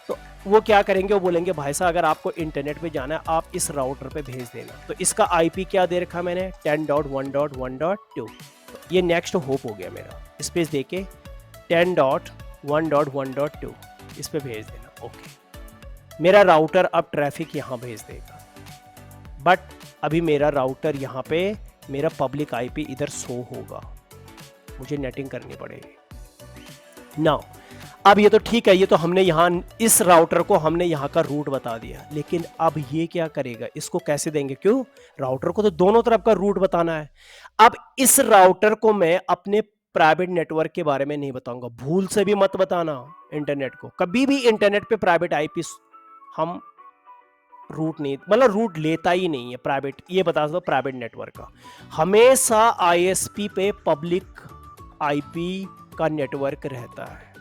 तो वो क्या करेंगे, वो बोलेंगे भाई साहब अगर आपको इंटरनेट पे जाना है आप इस राउटर पे भेज देना। तो इसका आईपी क्या दे रखा मैंने, 10.1.1.2। तो ये नेक्स्ट होप हो गया मेरा, स्पेस देके 10.1.1.2 इस पे भेज देना। ओके, मेरा राउटर अब ट्रैफिक यहाँ भेज देगा, बट अभी मेरा राउटर यहाँ पे मेरा पब्लिक आईपी इधर शो होगा, मुझे नेटिंग करनी पड़ेगी। नाउ अब ये तो ठीक है, ये तो हमने यहाँ इस राउटर को हमने यहाँ का रूट बता दिया, लेकिन अब ये क्या करेगा, इसको कैसे देंगे, क्यों, राउटर को तो दोनों तरफ का रूट बताना है। अब इस राउटर को मैं अपने प्राइवेट नेटवर्क के बारे में नहीं बताऊंगा, भूल से भी मत बताना इंटरनेट को, कभी भी इंटरनेट पे प्राइवेट आईपी हम रूट नहीं, मतलब रूट लेता ही नहीं है प्राइवेट, ये बता दो प्राइवेट नेटवर्क का। हमेशा आईएसपी पे पब्लिक आईपी का नेटवर्क रहता है,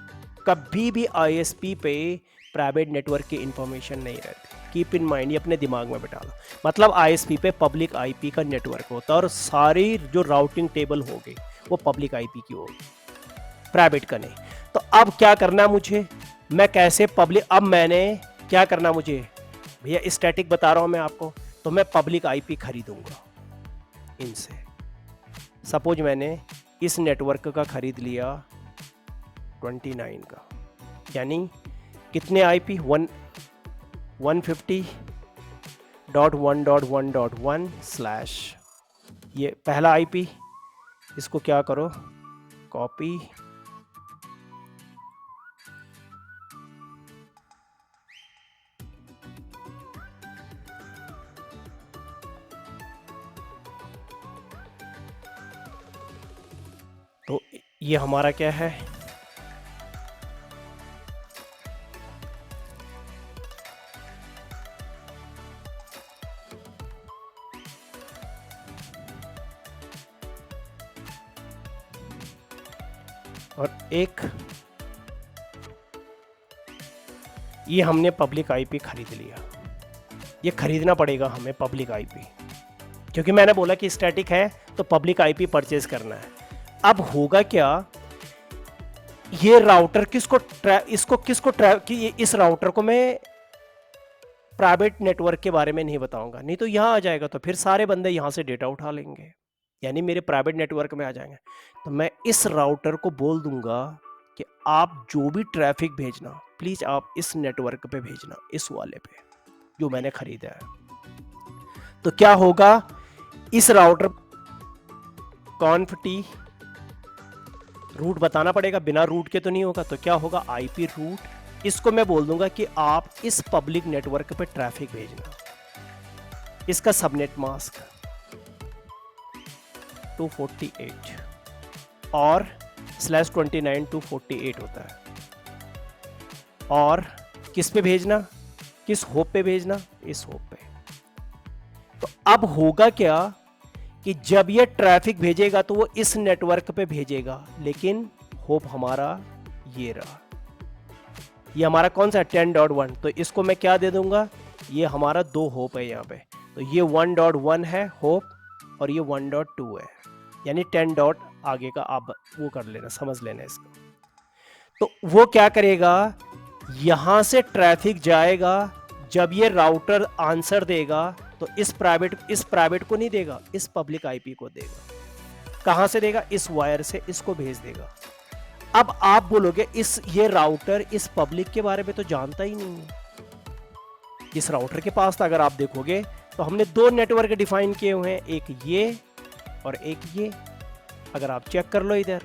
कभी भी आईएसपी पे प्राइवेट नेटवर्क की इंफॉर्मेशन नहीं रहती। कीप इन माइंड, ये अपने दिमाग में बिठा लो। मतलब आईएसपी पे पब्लिक आईपी का नेटवर्क होता है, और सारी जो राउटिंग टेबल होगी वो पब्लिक आईपी की होगी, प्राइवेट का नहीं। तो अब क्या करना मुझे, मैं कैसे पब्लिक, अब मैंने क्या करना मुझे, भैया स्टैटिक बता रहा हूं मैं आपको, तो मैं पब्लिक आईपी खरीदूंगा इनसे। सपोज मैंने इस नेटवर्क का खरीद लिया 29 का, यानी कितने आईपी, 150.1.1.1/ ये पहला आईपी, इसको क्या करो, कॉपी, तो ये हमारा क्या है, और एक ये हमने पब्लिक आईपी खरीद लिया। ये खरीदना पड़ेगा हमें पब्लिक आईपी, क्योंकि मैंने बोला कि स्टैटिक है तो पब्लिक आईपी परचेज करना है। अब होगा क्या, ये राउटर कि इस राउटर को मैं प्राइवेट नेटवर्क के बारे में नहीं बताऊंगा, नहीं तो यहाँ आ जाएगा तो फिर सारे बंदे यहाँ से डेटा उठा लेंगे, यानी मेरे प्राइवेट नेटवर्क में आ जाएंगे। तो मैं इस राउटर को बोल दूंगा कि आप जो भी ट्रैफिक भेजना प्लीज आप इस नेटवर्क पे भेजना, इस वाले पे जो मैंने खरीदा है। तो क्या होगा, इस राउटर कॉन्फ टी रूट बताना पड़ेगा, बिना रूट के तो नहीं होगा। तो क्या होगा, आईपी रूट, इसको मैं बोल दूंगा कि आप इस पब्लिक नेटवर्क पे ट्रैफिक भेजना। इसका सबनेट मास्क 248 और /29 248 होता है। और किस पे भेजना, किस होप पे भेजना, इस होप पे। तो अब होगा क्या कि जब ये ट्रैफिक भेजेगा तो वो इस नेटवर्क पे भेजेगा, लेकिन होप हमारा ये रहा, ये हमारा कौन सा 10.1। तो इसको मैं क्या दे दूंगा, ये हमारा 2 होप है यहाँ पे, तो ये 1.1 है होप और ये 1.2 है, यानी 10 डॉट आगे का आप वो कर लेना, समझ लेना इसको। तो वो क्या करेगा, यहां से ट्रैफिक जाएगा, जब ये राउटर आंसर देगा तो इस प्राइवेट को नहीं देगा, इस पब्लिक आईपी को देगा। कहां से देगा, इस वायर से इसको भेज देगा। अब आप बोलोगे ये राउटर इस पब्लिक के बारे में तो जानता ही नहीं है। इस राउटर के पास, अगर आप देखोगे तो हमने 2 नेटवर्क डिफाइन किए हुए हैं, एक ये और एक ये। अगर आप चेक कर लो इधर,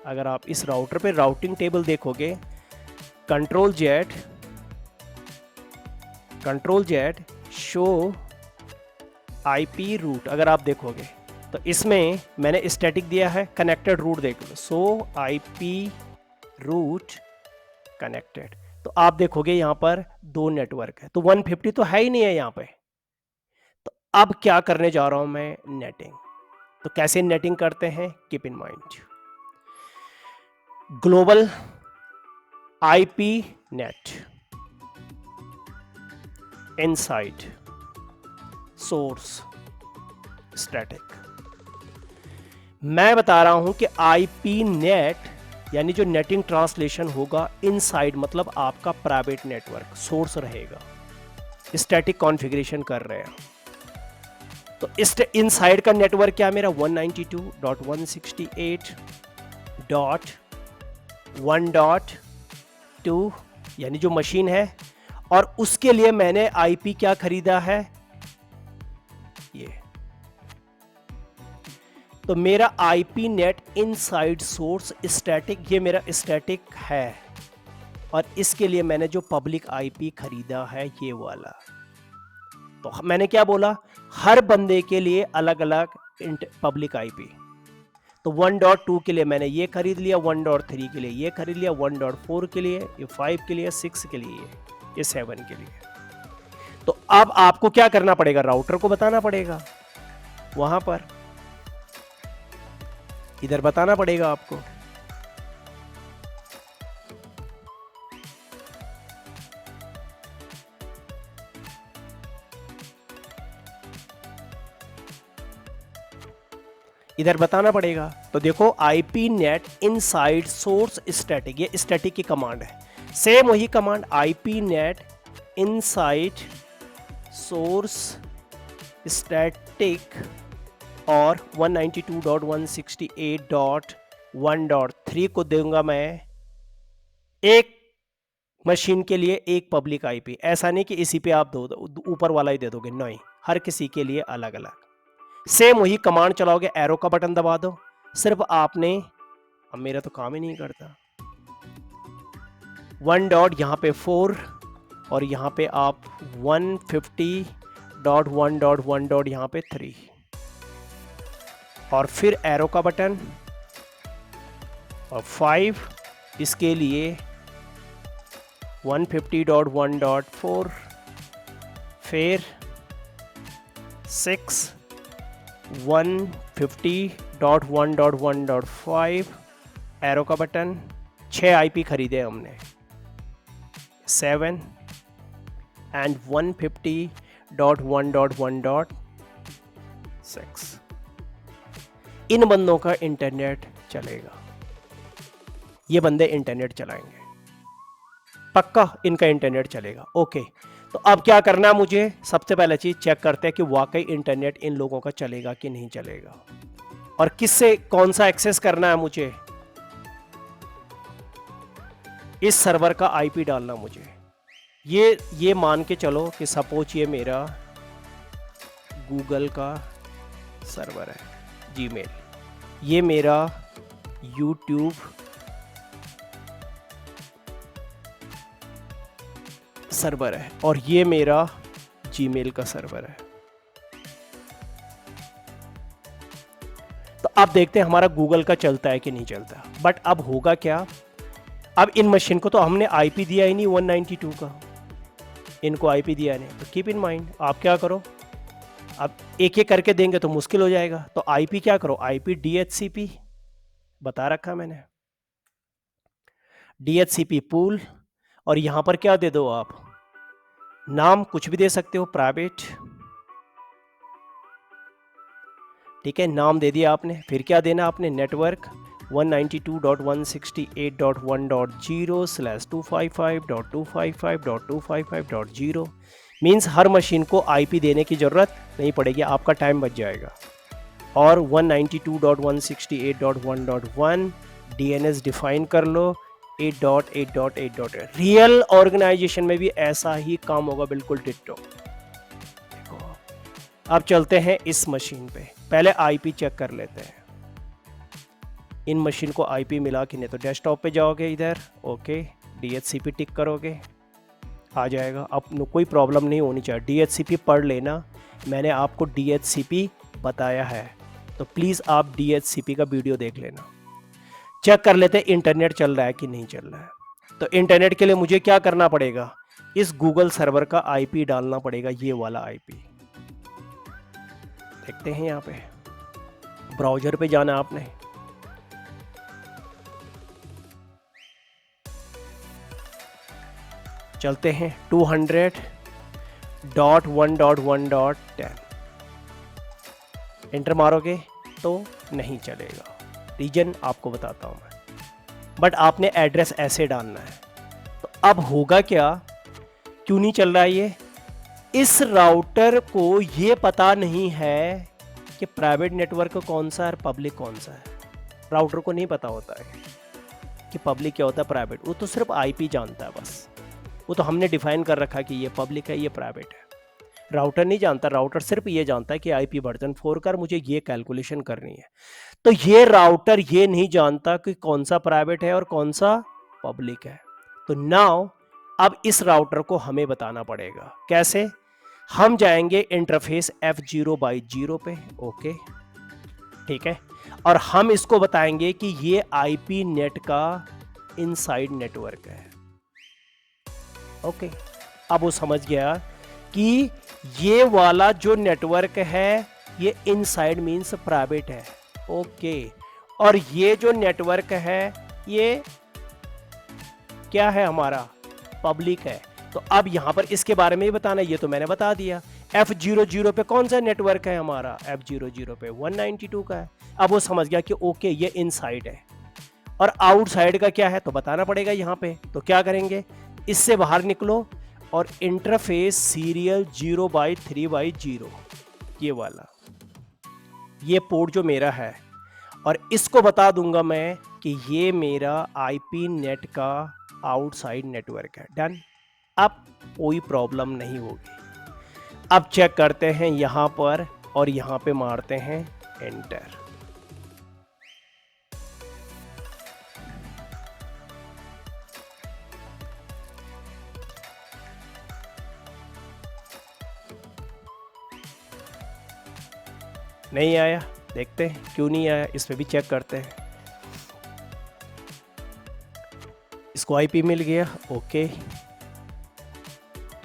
अगर आप इस राउटर पे राउटिंग टेबल देखोगे, control Z show IP root, अगर आप देखोगे तो इसमें मैंने स्टैटिक दिया है, कनेक्टेड रूट देख लो, सो आईपी रूट कनेक्टेड। तो आप देखोगे यहाँ पर 2 नेटवर्क है, तो 150 तो है ही नहीं है यहाँ पे। तो अब क्या करने जा रहा हूं मैं, नेटिंग। तो कैसे नेटिंग करते हैं, keep in mind, global IP net inside source static. मैं बता रहा हूं कि आईपी नेट यानी जो नेटिंग ट्रांसलेशन होगा, इनसाइड मतलब आपका प्राइवेट नेटवर्क सोर्स रहेगा, स्टैटिक कॉन्फ़िगरेशन कर रहे हैं। तो इस इनसाइड का नेटवर्क क्या मेरा 192.168.1.2 यानी जो मशीन है, और उसके लिए मैंने आईपी क्या खरीदा है, ये। तो मेरा IP net inside source static, ये मेरा स्टैटिक है, और इसके लिए मैंने जो पब्लिक आईपी खरीदा है ये वाला। तो मैंने क्या बोला, हर बंदे के लिए अलग अलग पब्लिक आईपी। तो 1.2 के लिए मैंने ये खरीद लिया, 1.3 के लिए ये खरीद लिया, 1.4 के लिए, ये 5 के लिए, 6 के लिए, ये 7 के लिए। तो अब आपको क्या करना पड़ेगा, राउटर को बताना पड़ेगा, वहां पर इधर बताना पड़ेगा आपको। इधर बताना पड़ेगा। तो देखो IP net inside source static, ये स्टैटिक की कमांड है। सेम वही command IP net inside source static और 192.168.1.3 को दूंगा मैं एक मशीन के लिए एक पब्लिक आईपी। ऐसा नहीं कि इसी पे आप दो ऊपर वाला ही दे दोगे, नहीं, हर किसी के लिए अलग अलग। सेम वही कमांड चलाओगे, एरो का बटन दबा दो, सिर्फ आपने, अब मेरा तो काम ही नहीं करता, 1 डॉट यहाँ पे 4 और यहाँ पे आप 150.1.1 डॉट यहाँ पे 3 और फिर एरो का बटन और 5 इसके लिए 150.1.4 फिर 6 150.1.1.5 एरो का बटन, 6 आईपी खरीदे हमने, 7 एंड 150.1.1.6। इन बंदों का इंटरनेट चलेगा, ये बंदे इंटरनेट चलाएंगे, पक्का इनका इंटरनेट चलेगा। ओके, तो अब क्या करना है मुझे, सबसे पहले चीज चेक करते हैं कि वाकई इंटरनेट इन लोगों का चलेगा कि नहीं चलेगा, और किससे कौन सा एक्सेस करना है मुझे, इस सर्वर का आईपी डालना मुझे। ये मान के चलो कि सपोज ये मेरा गूगल का सर्वर है, जीमेल, ये मेरा यूट्यूब सर्वर है, और ये मेरा जीमेल का सर्वर है। तो अब देखते हैं हमारा गूगल का चलता है कि नहीं चलता। बट अब होगा क्या, अब इन मशीन को तो हमने आईपी दिया ही नहीं 192 का, इनको आईपी दिया नहीं, तो कीप इन माइंड आप क्या करो, अब एक एक करके देंगे तो मुश्किल हो जाएगा, तो आईपी क्या करो, आईपी DHCP बता रखा मैंने, DHCP पूल, और यहां पर क्या दे दो आप, नाम कुछ भी दे सकते हो, प्राइवेट, ठीक है, नाम दे दिया आपने। फिर क्या देना आपने, नेटवर्क 192.168.1.0/255.255.255.0, मीन्स हर मशीन को आईपी देने की जरूरत नहीं पड़ेगी, आपका टाइम बच जाएगा। और 192.168.1.1 DNS डिफाइन कर लो, 8.8.8.8। रियल ऑर्गेनाइजेशन में भी ऐसा ही काम होगा, बिल्कुल डिट्टो। देखो अब चलते हैं इस मशीन पे, पहले आईपी चेक कर लेते हैं, इन मशीन को आईपी मिला कि नहीं। तो डेस्कटॉप पे जाओगे इधर, ओके, DHCP टिक करोगे, आ जाएगा। अब कोई प्रॉब्लम नहीं होनी चाहिए, DHCP पढ़ लेना, मैंने आपको DHCP बताया है, तो प्लीज़ आप DHCP का वीडियो देख लेना। चेक कर लेते हैं इंटरनेट चल रहा है कि नहीं चल रहा है। तो इंटरनेट के लिए मुझे क्या करना पड़ेगा, इस गूगल सर्वर का आईपी डालना पड़ेगा, ये वाला आईपी। देखते हैं यहाँ पे, ब्राउज़र पे जाना आपने, चलते हैं 200.1.1.10, एंटर मारोगे तो नहीं चलेगा, रीजन आपको बताता हूं मैं, बट आपने एड्रेस ऐसे डालना है। तो अब होगा क्या, क्यों नहीं चल रहा है ये, इस राउटर को ये पता नहीं है कि प्राइवेट नेटवर्क कौन सा है और पब्लिक कौन सा है। राउटर को नहीं पता होता है कि पब्लिक क्या होता है, प्राइवेट, वो तो सिर्फ आईपी जानता है बस, वो तो हमने डिफाइन कर रखा है कि ये पब्लिक है ये प्राइवेट है। राउटर नहीं जानता, राउटर सिर्फ ये जानता है कि आईपी वर्जन 4 का मुझे ये कैलकुलेशन करनी है। तो ये राउटर ये नहीं जानता कि कौन सा प्राइवेट है और कौन सा पब्लिक है। तो नाउ अब इस राउटर को हमें बताना पड़ेगा, कैसे, हम जाएंगे इंटरफेस F0/0 पे, ओके, ठीक है, और हम इसको बताएंगे कि ये आईपी नेट का इनसाइड नेटवर्क है, ओके। अब वो समझ गया कि ये वाला जो नेटवर्क है ये इनसाइड मींस प्राइवेट है, ओके, और ये जो नेटवर्क है ये क्या है, हमारा पब्लिक है। तो अब यहां पर इसके बारे में ही बताना, ये तो मैंने बता दिया। F00 पे कौन सा नेटवर्क है हमारा, F00 पे 192 का है। अब वो समझ गया कि ओके ये इनसाइड है, और आउटसाइड का क्या है तो बताना पड़ेगा यहां पे। तो क्या करेंगे, इससे बाहर निकलो और इंटरफेस सीरियल 0/3/0, ये वाला, ये पोर्ट जो मेरा है, और इसको बता दूंगा मैं कि ये मेरा आईपी नेट का आउटसाइड नेटवर्क है। डन, अब कोई प्रॉब्लम नहीं होगी। अब चेक करते हैं यहां पर, और यहां पे मारते हैं एंटर। नहीं आया, देखते हैं क्यों नहीं आया, इस पे भी चेक करते हैं। इसको आईपी मिल गया, ओके,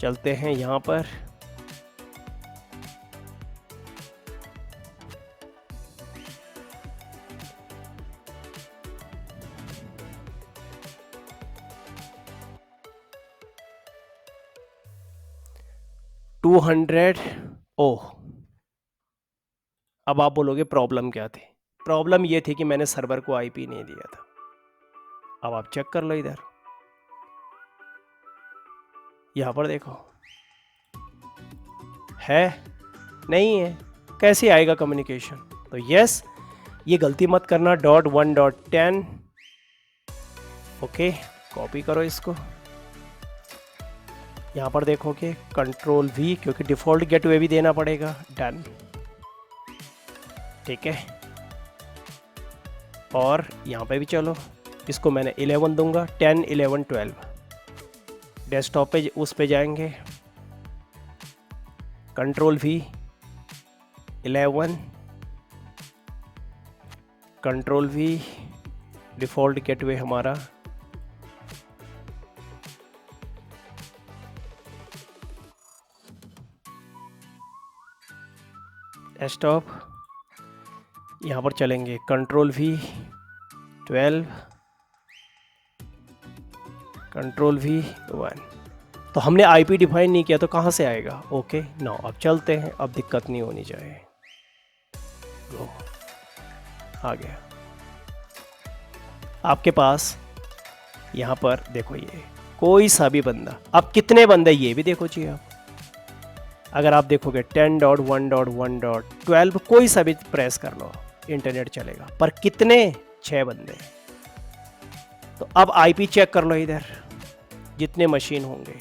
चलते हैं यहां पर, 200। ओह, अब आप बोलोगे प्रॉब्लम क्या थी? प्रॉब्लम ये थी कि मैंने सर्वर को आईपी नहीं दिया था। अब आप चेक कर लो, इधर यहाँ पर देखो, है नहीं है, कैसे आएगा कम्युनिकेशन? तो यस, ये गलती मत करना। .1.10 ओके, कॉपी करो इसको, यहाँ पर देखोगे Ctrl+V, क्योंकि डिफ़ॉल्ट गेटवे भी देना पड़ेगा। डन, ठीक है। और यहाँ पे भी चलो, इसको मैंने 11 दूंगा, 10, 11, 12। डेस्कटॉप पे उस पे जाएंगे, Ctrl+V, 11, Ctrl+V, डिफ़ॉल्ट गेटवे हमारा, डेस्कटॉप, यहाँ पर चलेंगे Ctrl+V, 12, Ctrl+V, 1। तो हमने आईपी डिफाइन नहीं किया तो कहाँ से आएगा? ओके नो, अब चलते हैं, अब दिक्कत नहीं होनी चाहिए। लो, आ गया आपके पास। यहाँ पर देखो, ये कोई सा भी बंदा, अब कितने बंदे ये भी देखो जी आप। अगर आप देखोगे 10.1.1.12 कोई सा भी प्रेस कर लो, इंटरनेट चलेगा। पर कितने? 6 बंदे। तो अब आईपी चेक कर लो इधर, जितने मशीन होंगे,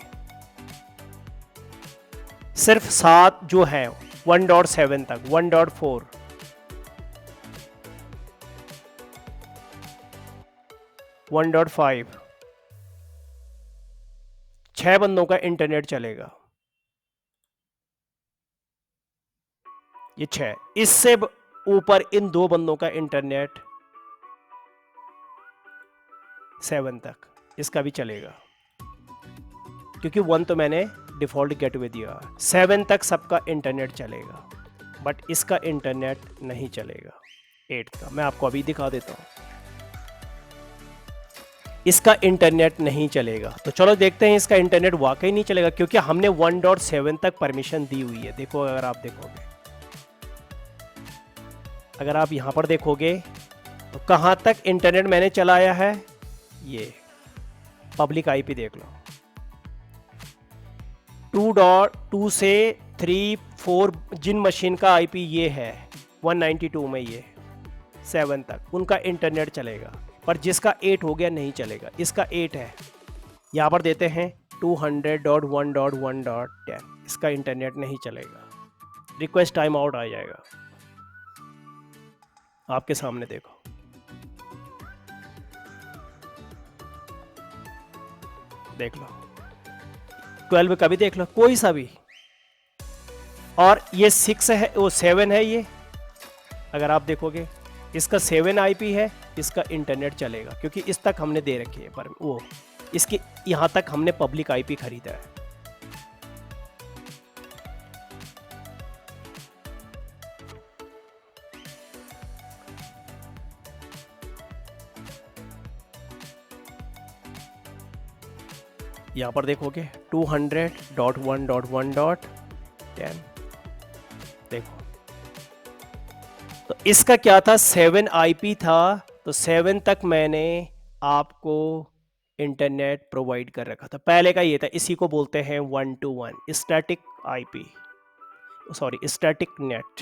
सिर्फ 7 जो है 1.7 तक, 1.4, 1.5, 6 बंदों का इंटरनेट चलेगा। ये 6, इससे ऊपर इन 2 बंदों का इंटरनेट 7 तक, इसका भी चलेगा, क्योंकि 1 तो मैंने डिफ़ॉल्ट गेटवे दिया। 7 तक सबका इंटरनेट चलेगा, बट इसका इंटरनेट नहीं चलेगा 8 का। मैं आपको अभी दिखा देता हूँ, इसका इंटरनेट नहीं चलेगा। तो चलो देखते हैं इसका इंटरनेट वाकई नहीं चलेगा, क्योंकि हमने 1.7 तक परमिशन दी हुई है। देखो, अगर आप देखोगे, अगर आप यहाँ पर देखोगे तो कहाँ तक इंटरनेट मैंने चलाया है, ये पब्लिक आईपी देख लो। 2.2 से 3, 4 जिन मशीन का आईपी ये है 192 में, ये 7 तक उनका इंटरनेट चलेगा, पर जिसका 8 हो गया नहीं चलेगा। इसका 8 है, यहाँ पर देते हैं 200.1.1.10, इसका इंटरनेट नहीं चलेगा, रिक्वेस्ट टाइम आउट आ जाएगा। आपके सामने देखो, देख लो, 12 का भी देख लो, कोई सा भी। और ये 6 है, वो 7 है ये, अगर आप देखोगे इसका 7 आईपी है, इसका इंटरनेट चलेगा, क्योंकि इस तक हमने दे रखी है, पर वो इसके यहाँ तक हमने पब्लिक आईपी खरीदा है। यहाँ पर देखोगे 200.1.1.10, देखो। तो इसका क्या था, 7 आईपी था, तो 7 तक मैंने आपको इंटरनेट प्रोवाइड कर रखा था। पहले का ये था, इसी को बोलते हैं 1 to 1 static IP, sorry static net.